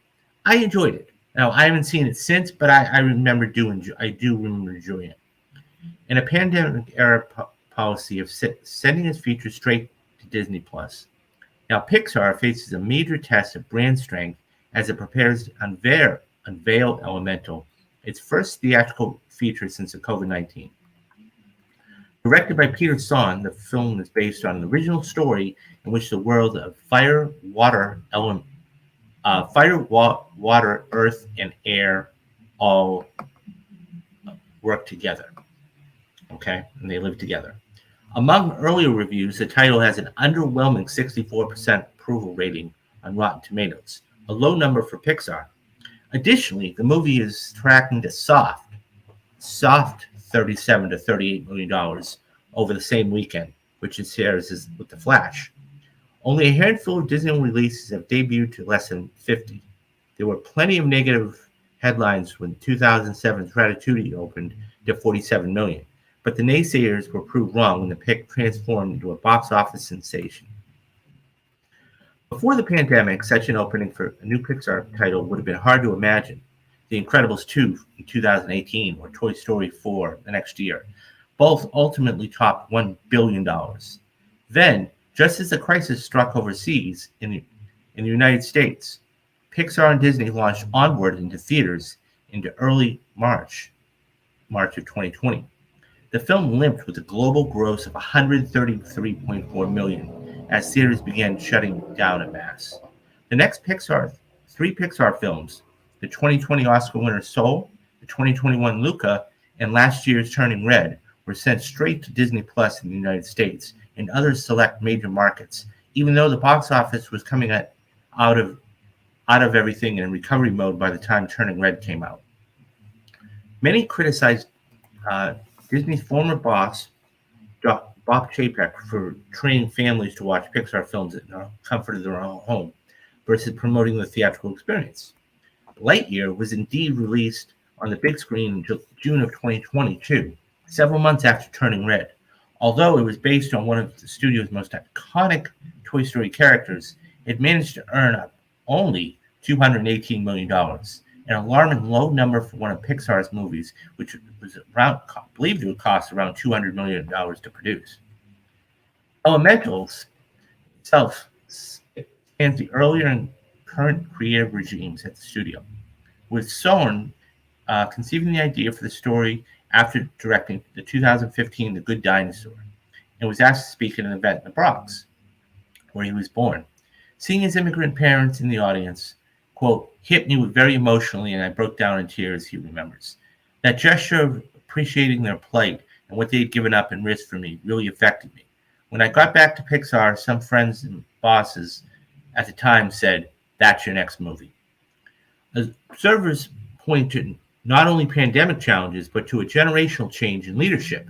enjoyed it. Now I haven't seen it since, but I do remember enjoying it. In a pandemic era policy of sending its features straight to Disney Plus. Now Pixar faces a major test of brand strength as it prepares to unveil Elemental, its first theatrical feature since the COVID-19. Directed by Peter Sohn, the film is based on an original story in which the world of fire, water, earth, and air all work together. Okay, and they live together. Among earlier reviews, the title has an underwhelming 64% approval rating on Rotten Tomatoes, a low number for Pixar. Additionally, the movie is tracking to soft $37 to $38 million over the same weekend, which it shares with The Flash. Only a handful of Disney releases have debuted to less than 50. There were plenty of negative headlines when 2007's Ratatouille opened to 47 million, but the naysayers were proved wrong when the pick transformed into a box office sensation. Before the pandemic, such an opening for a new Pixar title would have been hard to imagine. The Incredibles 2 in 2018 or Toy Story 4 the next year. Both ultimately topped $1 billion. Then, just as the crisis struck overseas in the United States, Pixar and Disney launched Onward into theaters into early March of 2020. The film limped with a global gross of $133.4 million as theaters began shutting down en masse. The next three Pixar films, the 2020 Oscar winner Soul, the 2021 Luca, and last year's Turning Red, were sent straight to Disney Plus in the United States and other select major markets, even though the box office was coming out of everything in recovery mode by the time Turning Red came out. Many criticized Disney's former boss, Bob Chapek, for training families to watch Pixar films in the comfort of their own home versus promoting the theatrical experience. Lightyear was indeed released on the big screen in June of 2022, several months after Turning Red. Although it was based on one of the studio's most iconic Toy Story characters, it managed to earn up only $218 million, an alarming low number for one of Pixar's movies, which was believed to have cost around $200 million to produce. Elementals itself spans the earlier and current creative regimes at the studio, with Sohn conceiving the idea for the story after directing the 2015 The Good Dinosaur, and was asked to speak at an event in the Bronx, where he was born. Seeing his immigrant parents in the audience, quote, hit me very emotionally, and I broke down in tears, he remembers. That gesture of appreciating their plight and what they had given up and risked for me really affected me. When I got back to Pixar, some friends and bosses at the time said, that's your next movie. Observers point to not only pandemic challenges, but to a generational change in leadership,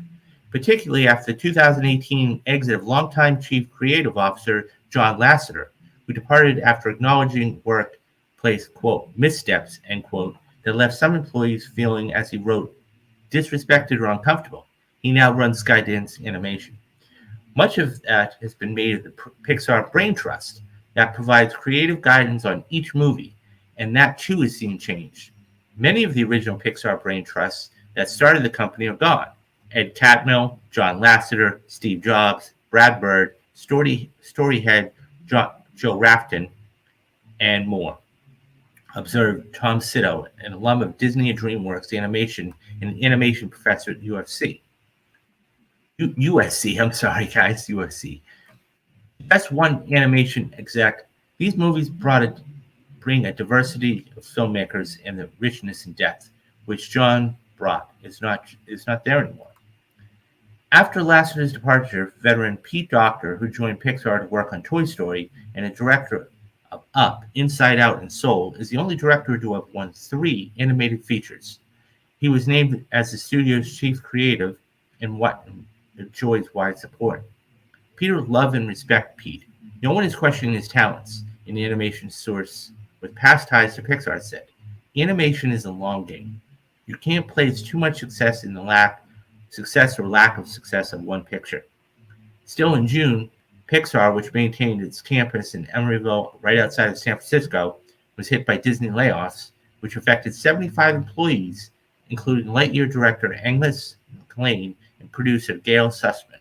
particularly after the 2018 exit of longtime Chief Creative Officer John Lasseter, who departed after acknowledging workplace, quote, missteps, end quote, that left some employees feeling, as he wrote, disrespected or uncomfortable. He now runs Skydance Animation. Much of that has been made of the Pixar Brain Trust that provides creative guidance on each movie, and that too is seen changed. Many of the original Pixar Brain Trusts that started the company are gone. Ed Catmull, John Lasseter, Steve Jobs, Brad Bird, story head Joe Rafton, and more. Observed Tom Sito, an alum of Disney and DreamWorks Animation and an animation professor at USC. I'm sorry, guys, USC. Just one animation exec, these movies bring a diversity of filmmakers and the richness and depth, which John brought is not there anymore. After Lasseter's departure, veteran Pete Docter, who joined Pixar to work on Toy Story and a director of Up, Inside Out, and Soul, is the only director to have won 3 animated features. He was named as the studio's chief creative and enjoys wide support. Peter loved and respected Pete. No one is questioning his talents, an animation source with past ties to Pixar said. Animation is a long game. You can't place too much success in the success or lack of success of one picture. Still in June, Pixar, which maintained its campus in Emeryville right outside of San Francisco, was hit by Disney layoffs, which affected 75 employees, including Lightyear director Angus McLean and producer Gail Sussman.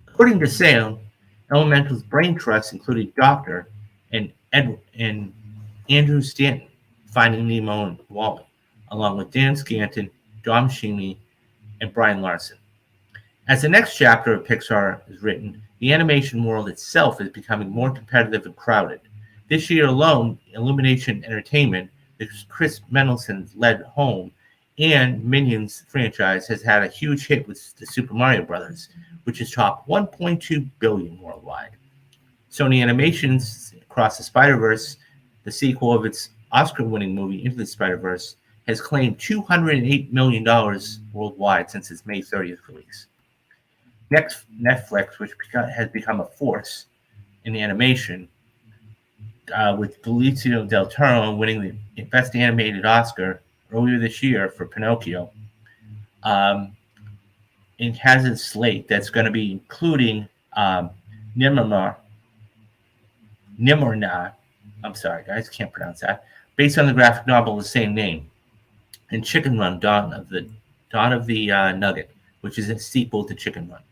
According to Sam, Elemental's brain trust included Doctor and Andrew Stanton, Finding Nemo and Wall-E, along with Dan Scanton, Dom Sheeney, and Brian Larson. As the next chapter of Pixar is written, the animation world itself is becoming more competitive and crowded. This year alone, Illumination Entertainment, the Chris Mendelsohn-led Home, and Minions franchise has had a huge hit with the Super Mario Brothers, which has topped $1.2 billion worldwide. Sony Animation's Across the Spider-Verse, the sequel of its Oscar-winning movie Into the Spider-Verse, has claimed $208 million worldwide since its May 30th release. Next, Netflix, which has become a force in animation, with Benicio del Toro winning the Best Animated Oscar earlier this year for Pinocchio. It has a slate that's going to be including Nimrna. I'm sorry, guys, can't pronounce that. Based on the graphic novel of the same name, and Chicken Run: Dawn of the Nugget, which is a sequel to Chicken Run.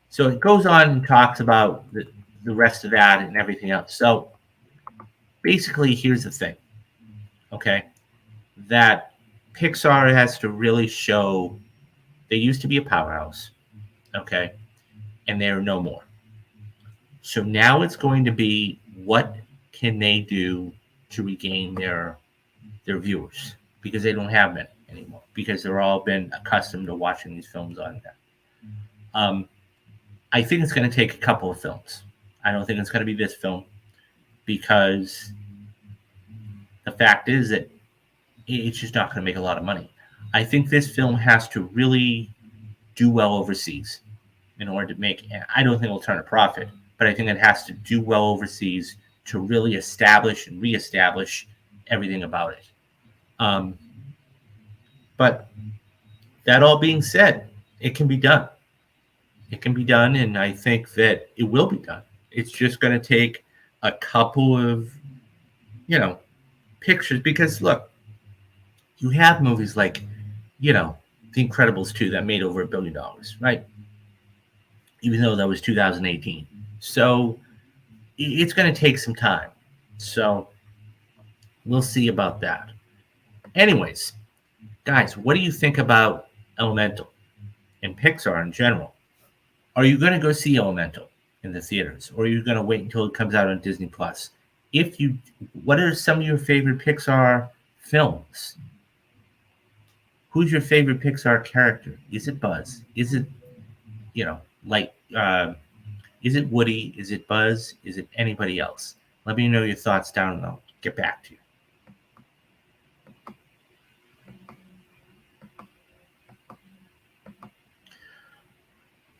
So it goes on and talks about the rest of that and everything else. So basically, here's the thing, okay, that Pixar has to really show they used to be a powerhouse, okay, and they're no more. So now it's going to be, what can they do to regain their viewers, because they don't have many anymore, because they're all been accustomed to watching these films on there. I think it's going to take a couple of films. I don't think it's going to be this film, because the fact is that it's just not going to make a lot of money. I think this film has to really do well overseas in order to make, and I don't think it'll turn a profit, but I think it has to do well overseas to really establish and reestablish everything about it. But that all being said, it can be done. It can be done, and I think that it will be done. It's just going to take a couple of, pictures, because look, you have movies like, The Incredibles 2 that made over $1 billion, right? Even though that was 2018. So it's going to take some time. So we'll see about that. Anyways, guys, what do you think about Elemental and Pixar in general? Are you going to go see Elemental in the theaters, or are you going to wait until it comes out on Disney Plus? What are some of your favorite Pixar films? Who's your favorite Pixar character? Is it Buzz? Is it, is it Woody? Is it Buzz? Is it anybody else? Let me know your thoughts down, and I'll get back to you.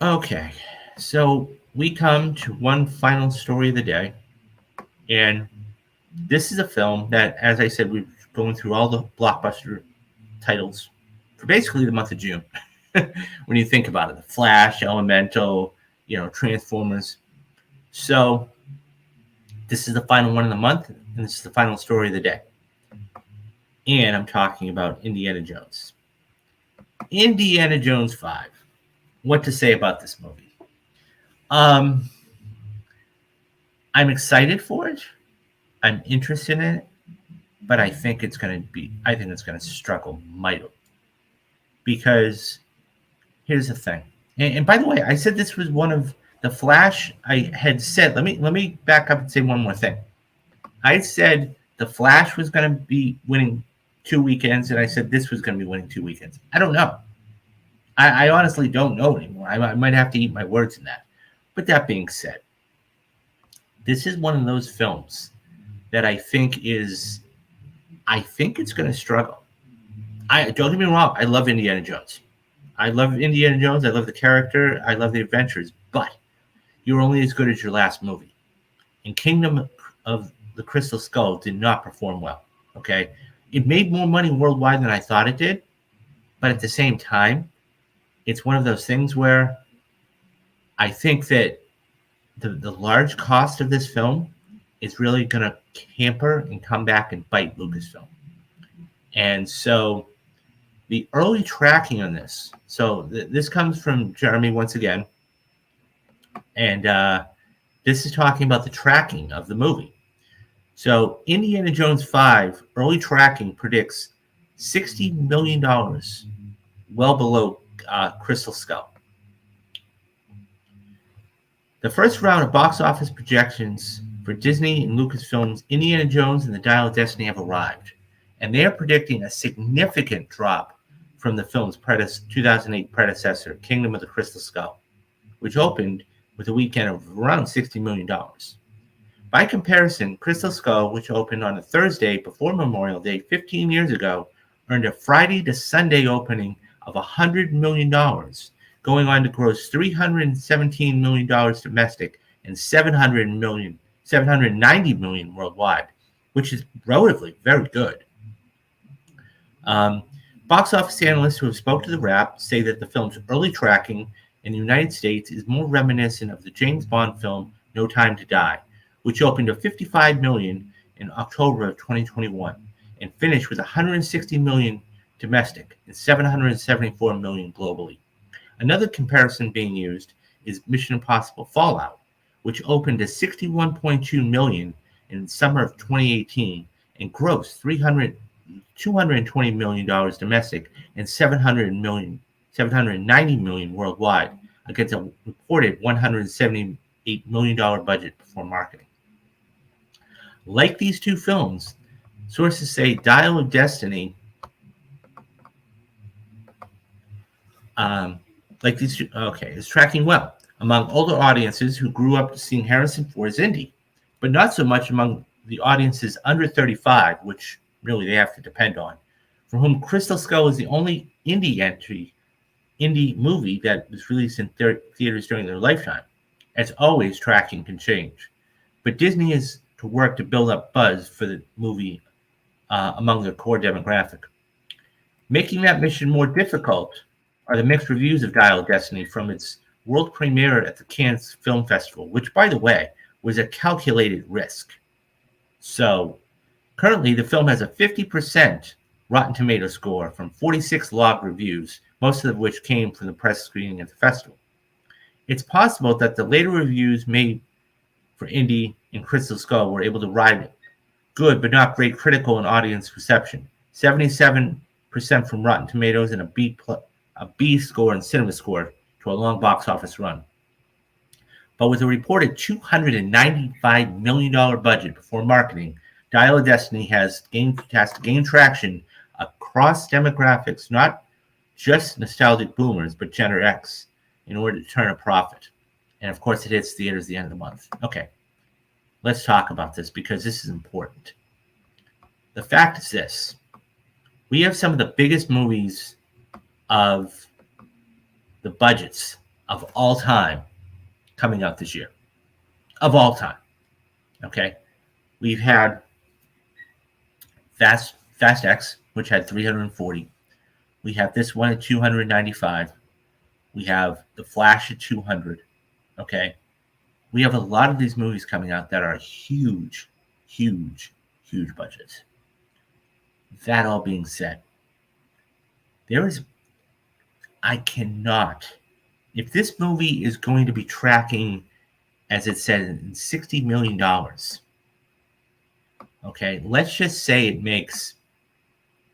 Okay, so we come to one final story of the day, and this is a film that, as I said, we're going through all the blockbuster titles for basically the month of June. When you think about it, The Flash, Elemental, Transformers. So this is the final one of the month, and this is the final story of the day. And I'm talking about Indiana Jones. Indiana Jones 5. What to say about this movie? I'm excited for it. I'm interested in it, but I think it's going to struggle mightily, because here's the thing. And by the way, I said this was one of The Flash. I had said, let me back up and say one more thing. I said The Flash was going to be winning 2 weekends, and I said this was going to be winning 2 weekends. I don't know. I honestly don't know anymore. I might have to eat my words in that. But that being said, this is one of those films that I think it's going to struggle. Don't get me wrong. I love Indiana Jones. I love Indiana Jones. I love the character. I love the adventures. But you're only as good as your last movie. And Kingdom of the Crystal Skull did not perform well. Okay, it made more money worldwide than I thought it did, but at the same time, it's one of those things where I think that the large cost of this film is really going to hamper and come back and bite Lucasfilm. And so the early tracking on this, so this comes from Jeremy once again, and this is talking about the tracking of the movie. So Indiana Jones 5 early tracking predicts $60 million, well below Crystal Skull. The first round of box office projections for Disney and Lucasfilm's Indiana Jones and the Dial of Destiny have arrived, and they are predicting a significant drop from the film's 2008 predecessor, Kingdom of the Crystal Skull, which opened with a weekend of around $60 million. By comparison, Crystal Skull, which opened on a Thursday before Memorial Day 15 years ago, earned a Friday to Sunday opening of $100 million, going on to gross $317 million domestic and $790 million worldwide, which is relatively very good. Box office analysts who have spoke to the Wrap say that the film's early tracking in the United States is more reminiscent of the James Bond film No Time to Die, which opened to $55 million in October of 2021 and finished with $160 million domestic and $774 million globally. Another comparison being used is Mission Impossible Fallout, which opened to $61.2 million in the summer of 2018 and grossed $220 million domestic and $790 million worldwide against a reported $178 million budget before marketing. Like these two films, sources say Dial of Destiny is tracking well among older audiences who grew up seeing Harrison Ford's Indy, but not so much among the audiences under 35, which really they have to depend on, for whom Crystal Skull is the only indie movie that was released in theaters during their lifetime. As always, tracking can change, but Disney is to work to build up buzz for the movie among their core demographic. Making that mission more difficult are the mixed reviews of Dial of Destiny from its world premiere at the Cannes Film Festival, which, by the way, was a calculated risk. So, currently, the film has a 50% Rotten Tomato score from 46 log reviews, most of which came from the press screening at the festival. It's possible that the later reviews made for Indy and Crystal Skull were able to ride good but not great critical and audience reception. 77% from Rotten Tomatoes and a B score and cinema score to a long box office run. But with a reported $295 million budget before marketing, Dial of Destiny has to gain traction across demographics, not just nostalgic boomers, but Gen X, in order to turn a profit. And of course, it hits theaters at the end of the month. Okay, let's talk about this because this is important. The fact is this: we have some of the biggest movies of the budgets of all time coming out this year. Of all time. Okay? We've had Fast X, which had 340. We have this one at 295. We have The Flash at 200. Okay? We have a lot of these movies coming out that are huge, huge, huge budgets. That all being said, I cannot, if this movie is going to be tracking, as it said, in $60 million, okay, let's just say it makes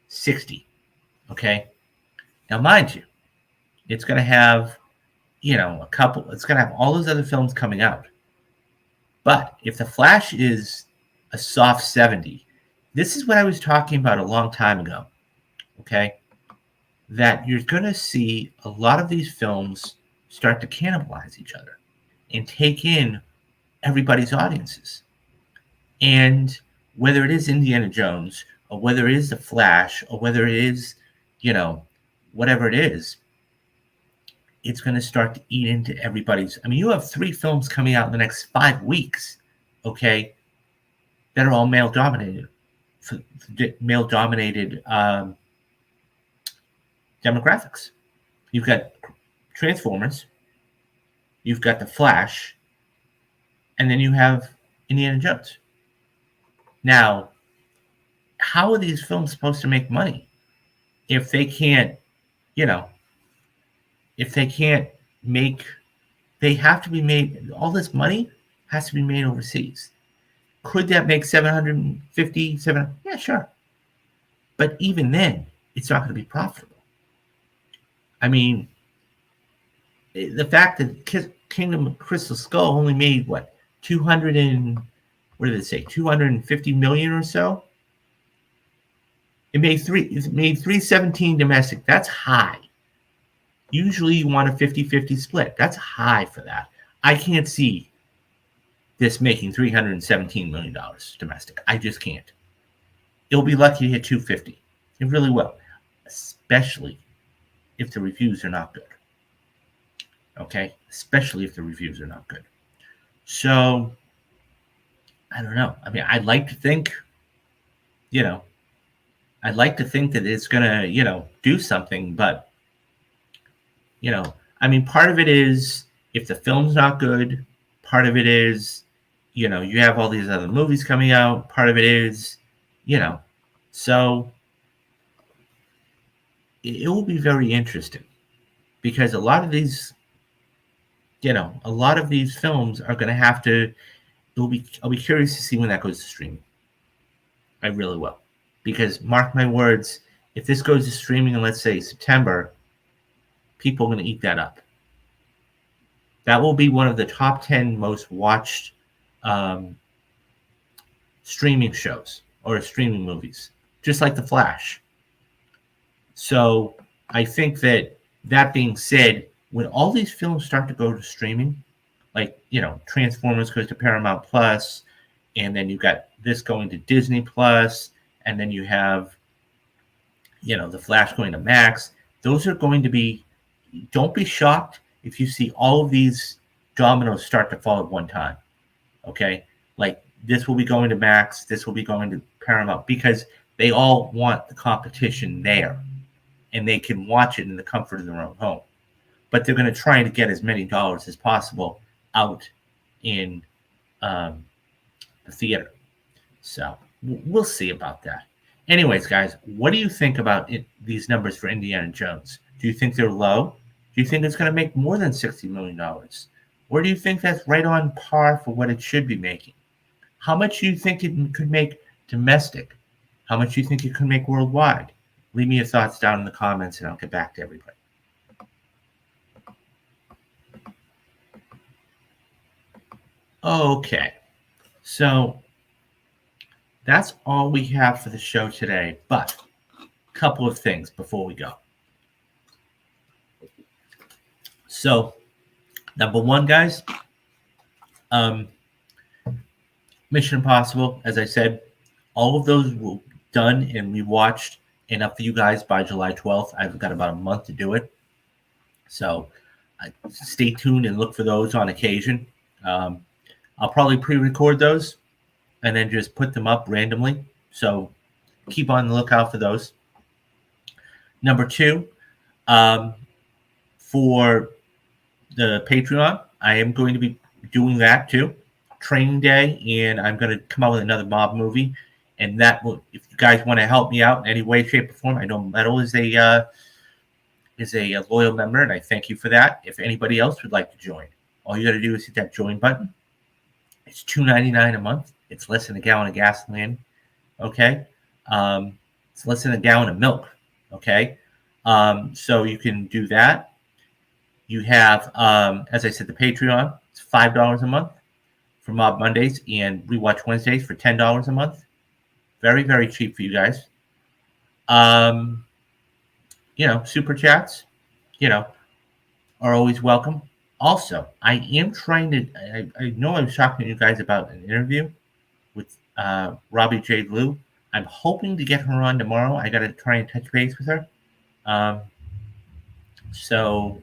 60, okay? Now, mind you, it's going to have, it's going to have all those other films coming out. But if The Flash is a soft 70, this is what I was talking about a long time ago, okay? That you're going to see a lot of these films start to cannibalize each other and take in everybody's audiences. And whether it is Indiana Jones or whether it is The Flash or whether it is, whatever it is, it's going to start to eat into everybody's. I mean, you have 3 films coming out in the next 5 weeks, okay, that are all male dominated, demographics. You've got Transformers, you've got The Flash, and then you have Indiana Jones. Now, how are these films supposed to make money if they can't, you know, if they can't make, they have to be made, all this money has to be made overseas. Could that make 757? Yeah, sure. But even then, it's not going to be profitable. I mean, the fact that Kingdom of Crystal Skull only made what, 200 and, what did it say, 250 million or so? It made 317 domestic. That's high. Usually you want a 50-50 split. That's high for that. I can't see this making $317 million domestic. I just can't. It'll be lucky to hit 250. It really will, especially if the reviews are not good. Okay? Especially if the reviews are not good. So, I don't know. I mean, I'd like to think, I'd like to think that it's going to, do something, but, I mean, part of it is if the film's not good, part of it is, you have all these other movies coming out, part of it is, so it will be very interesting because a lot of these films are going to have to, I'll be curious to see when that goes to streaming. I really will. Because mark my words, if this goes to streaming in, let's say, September, people are going to eat that up. That will be one of the top 10 most watched streaming shows or streaming movies, just like The Flash. So I think that being said, when all these films start to go to streaming, like, Transformers goes to Paramount Plus, and then you've got this going to Disney Plus, and then you have, The Flash going to Max. Those are going to be, don't be shocked if you see all of these dominoes start to fall at one time. Okay? Like, this will be going to Max, this will be going to Paramount, because they all want the competition there, and they can watch it in the comfort of their own home. But they're going to try to get as many dollars as possible out in the theater. So we'll see about that. Anyways, guys, what do you think about these numbers for Indiana Jones? Do you think they're low? Do you think it's going to make more than $60 million? Or do you think that's right on par for what it should be making? How much do you think it could make domestic? How much do you think it could make worldwide? Leave me your thoughts down in the comments and I'll get back to everybody. Okay, so that's all we have for the show today, but a couple of things before we go. So, number one, guys, Mission Impossible, as I said, all of those were done and we watched enough for you guys by July 12th. I've got about a month to do it. So, stay tuned and look for those on occasion. I'll probably pre-record those and then just put them up randomly. So keep on the lookout for those. Number two, for the Patreon, I am going to be doing that too. Training Day, and I'm going to come out with another mob movie. And that will, if you guys want to help me out in any way, shape, or form, I know Metal is a loyal member, and I thank you for that. If anybody else would like to join, all you got to do is hit that join button. It's $2.99 a month. It's less than a gallon of gasoline. Okay. It's less than a gallon of milk. Okay. So you can do that. You have, as I said, the Patreon. It's $5 a month for Mob Mondays and Rewatch Wednesdays for $10 a month. Very, very cheap for you guys. Super chats, are always welcome. Also, I am trying to, I know I was talking to you guys about an interview with Robbie J. Lou. I'm hoping to get her on tomorrow. I got to try and touch base with her. So,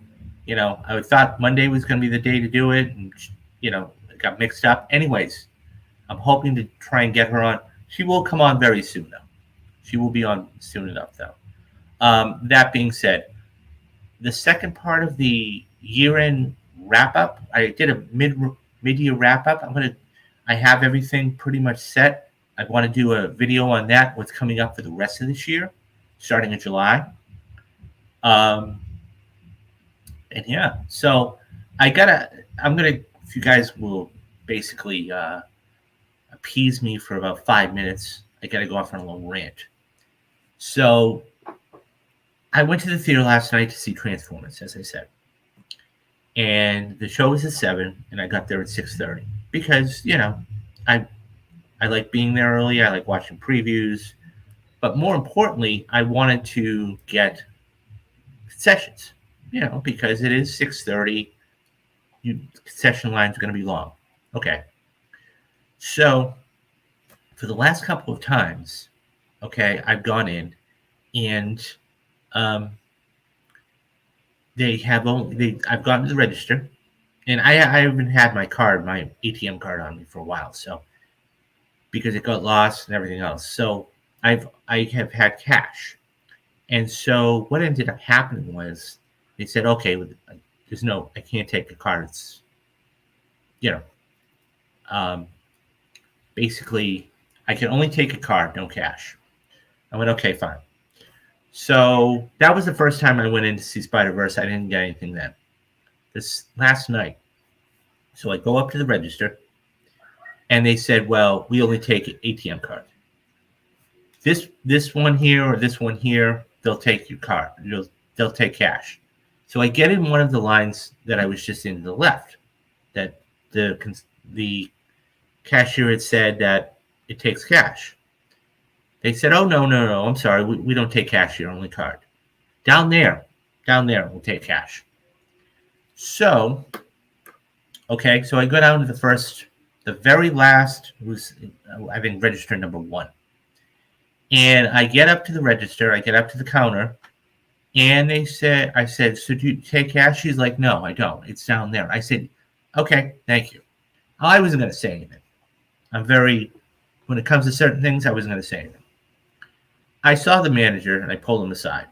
I thought Monday was going to be the day to do it, and it got mixed up. Anyways, I'm hoping to try and get her on. She will come on very soon, though. She will be on soon enough, though. That being said, the second part of the year-end wrap-up, I did a mid-year wrap-up. I have everything pretty much set. I want to do a video on that. What's coming up for the rest of this year, starting in July. And yeah, so I'm gonna. If you guys will basically appease me for about 5 minutes, I gotta go off on a little rant. So I went to the theater last night to see Transformers, as I said, and the show was at 7, and I got there at 6:30 because I like being there early. I like watching previews, but more importantly, I wanted to get concessions. Because it is 6:30, concession lines are going to be long. Okay, so for the last couple of times, okay, I've gone in, and I've gone to the register, and I haven't had my ATM card on me for a while, so because it got lost and everything else. So I have had cash, and so what ended up happening was they said, okay, I can't take a card. It's basically I can only take a card, no cash. I went, okay, fine. So that was the first time I went in to see Spider-Verse. I didn't get anything then. This last night, so I go up to the register, and they said, well, we only take an ATM card. This one here or this one here, they'll take your card. They'll take cash. So I get in one of the lines that I was just in to the left, that the cashier had said that it takes cash. They said, oh, no, I'm sorry. We don't take cash here, only card. Down there, we'll take cash. So, okay, so I go down to the very last, was I think register number 1. And I get up to the register, I get up to the counter, and I said, so do you take cash? She's like, no, I don't. It's down there. I said, okay, thank you. I wasn't going to say anything. When it comes to certain things, I wasn't going to say anything. I saw the manager, and I pulled him aside.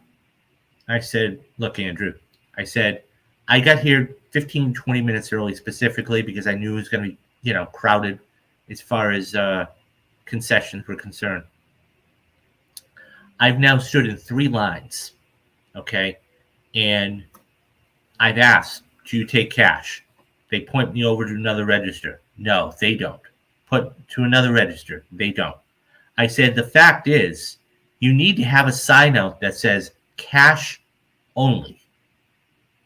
I said, look, Andrew, I said, I got here 15, 20 minutes early specifically because I knew it was going to be, crowded as far as concessions were concerned. I've now stood in 3 lines, okay? And I've asked, do you take cash? They point me over to another register. No, they don't. Put to another register. They don't. I said, the fact is, you need to have a sign out that says cash only,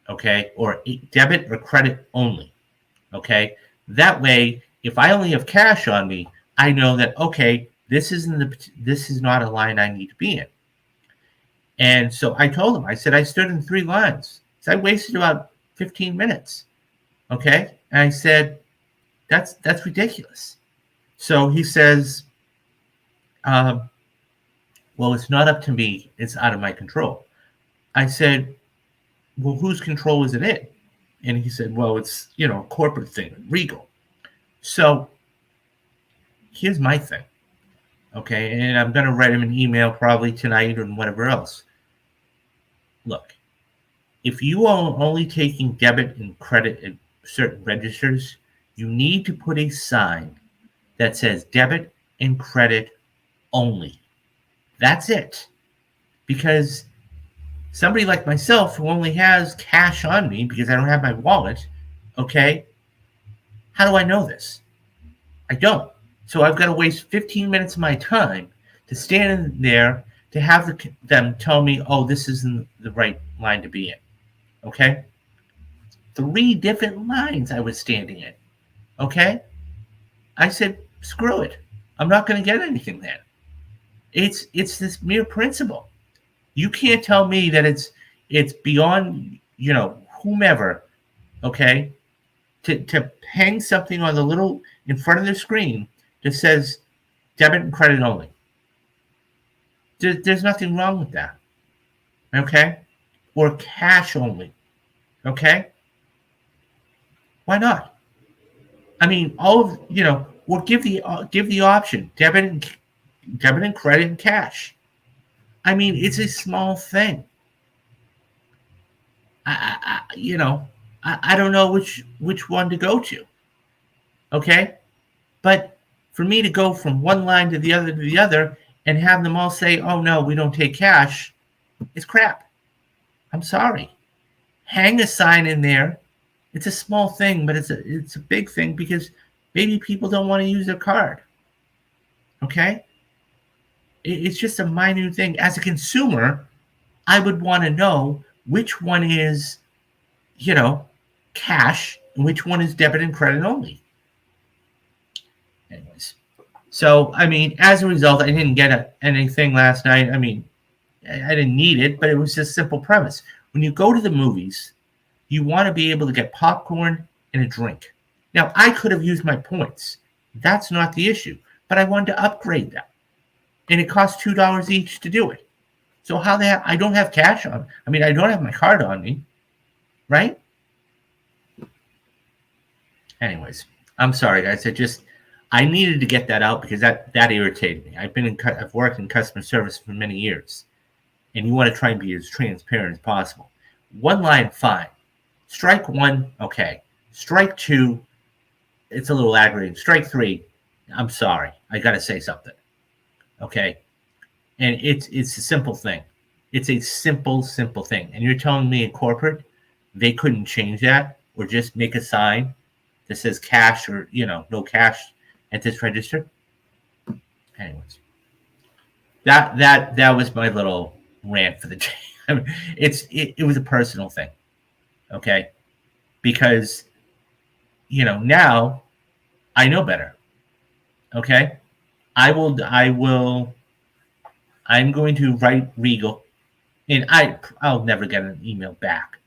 okay? Or debit or credit only, okay? That way, if I only have cash on me, I know that, okay, this is not a line I need to be in. And so I told him, I said, I stood in 3 lines. So I wasted about 15 minutes, okay? And I said, that's ridiculous. So he says, well, it's not up to me. It's out of my control. I said, well, whose control is it in? And he said, well, it's, a corporate thing, Regal. So here's my thing, okay? And I'm going to write him an email probably tonight or whatever else. Look, if you are only taking debit and credit at certain registers, you need to put a sign that says debit and credit only. That's it. Because somebody like myself who only has cash on me because I don't have my wallet, okay, how do I know this? I don't. So I've got to waste 15 minutes of my time to stand in there to have them tell me, oh, this isn't the right line to be in, okay? 3 different lines I was standing in, okay? I said, screw it. I'm not going to get anything then. It's this mere principle. You can't tell me that it's beyond, whomever, okay, to hang something on the little in front of the screen that says debit and credit only. There's nothing wrong with that, okay? Or cash only. Okay? Why not? I mean, or give the option debit and credit and cash. I mean, it's a small thing. I don't know which one to go to. Okay, but for me to go from one line to the other and have them all say, "Oh no, we don't take cash," is crap. I'm sorry. Hang a sign in there. It's a small thing, but it's a big thing because maybe people don't want to use their card. Okay, it's just a minute thing. As a consumer, I would want to know which one is, you know, cash and which one is debit and credit only. Anyways, so I mean, as a result, I didn't get anything last night. I mean, I didn't need it, but it was just simple premise. When you go to the movies, you want to be able to get popcorn and a drink. Now, I could have used my points. That's not the issue, but I wanted to upgrade that, and it cost $2 each to do it. So how the hell? I don't have cash on. I mean, I don't have my card on me, right? Anyways, I'm sorry, guys. I needed to get that out because that irritated me. I've worked in customer service for many years, and you want to try and be as transparent as possible. One line, fine. Strike one, okay. Strike two, it's a little aggravating. Strike three, I'm sorry. I got to say something, okay. And it's a simple thing. It's a simple thing. And you're telling me in corporate they couldn't change that or just make a sign that says cash or no cash at this register? Anyways, that was my little rant for the day. I mean, it was a personal thing, okay? Because now I know better. Okay, I'm going to write Regal, and I'll never get an email back,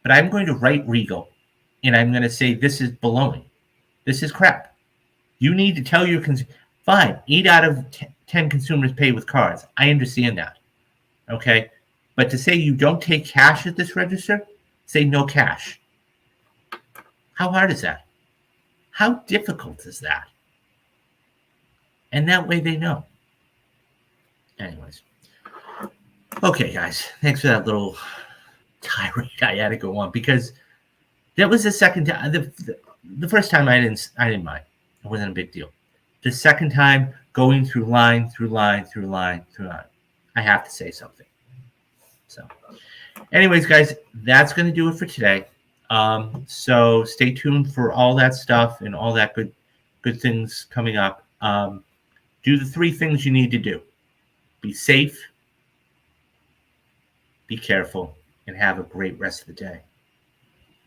but I'm going to write Regal, and I'm going to say this is baloney. This is crap. You need to tell your fine. 8 out of 10 consumers pay with cards. I understand that. Okay, but to say you don't take cash at this register, say no cash. How hard is that? How difficult is that? And that way they know. Anyways. Okay, guys. Thanks for that little tirade I had to go on because that was the second time. The first time I didn't mind. It wasn't a big deal. The second time going through line, I have to say something. So, anyways, guys, that's going to do it for today. So stay tuned for all that stuff and all that good things coming up. Do the 3 things you need to do. Be safe, be careful, and have a great rest of the day.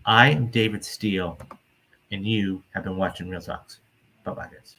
I am David Steele, and you have been watching Real Talks. Bye-bye, guys.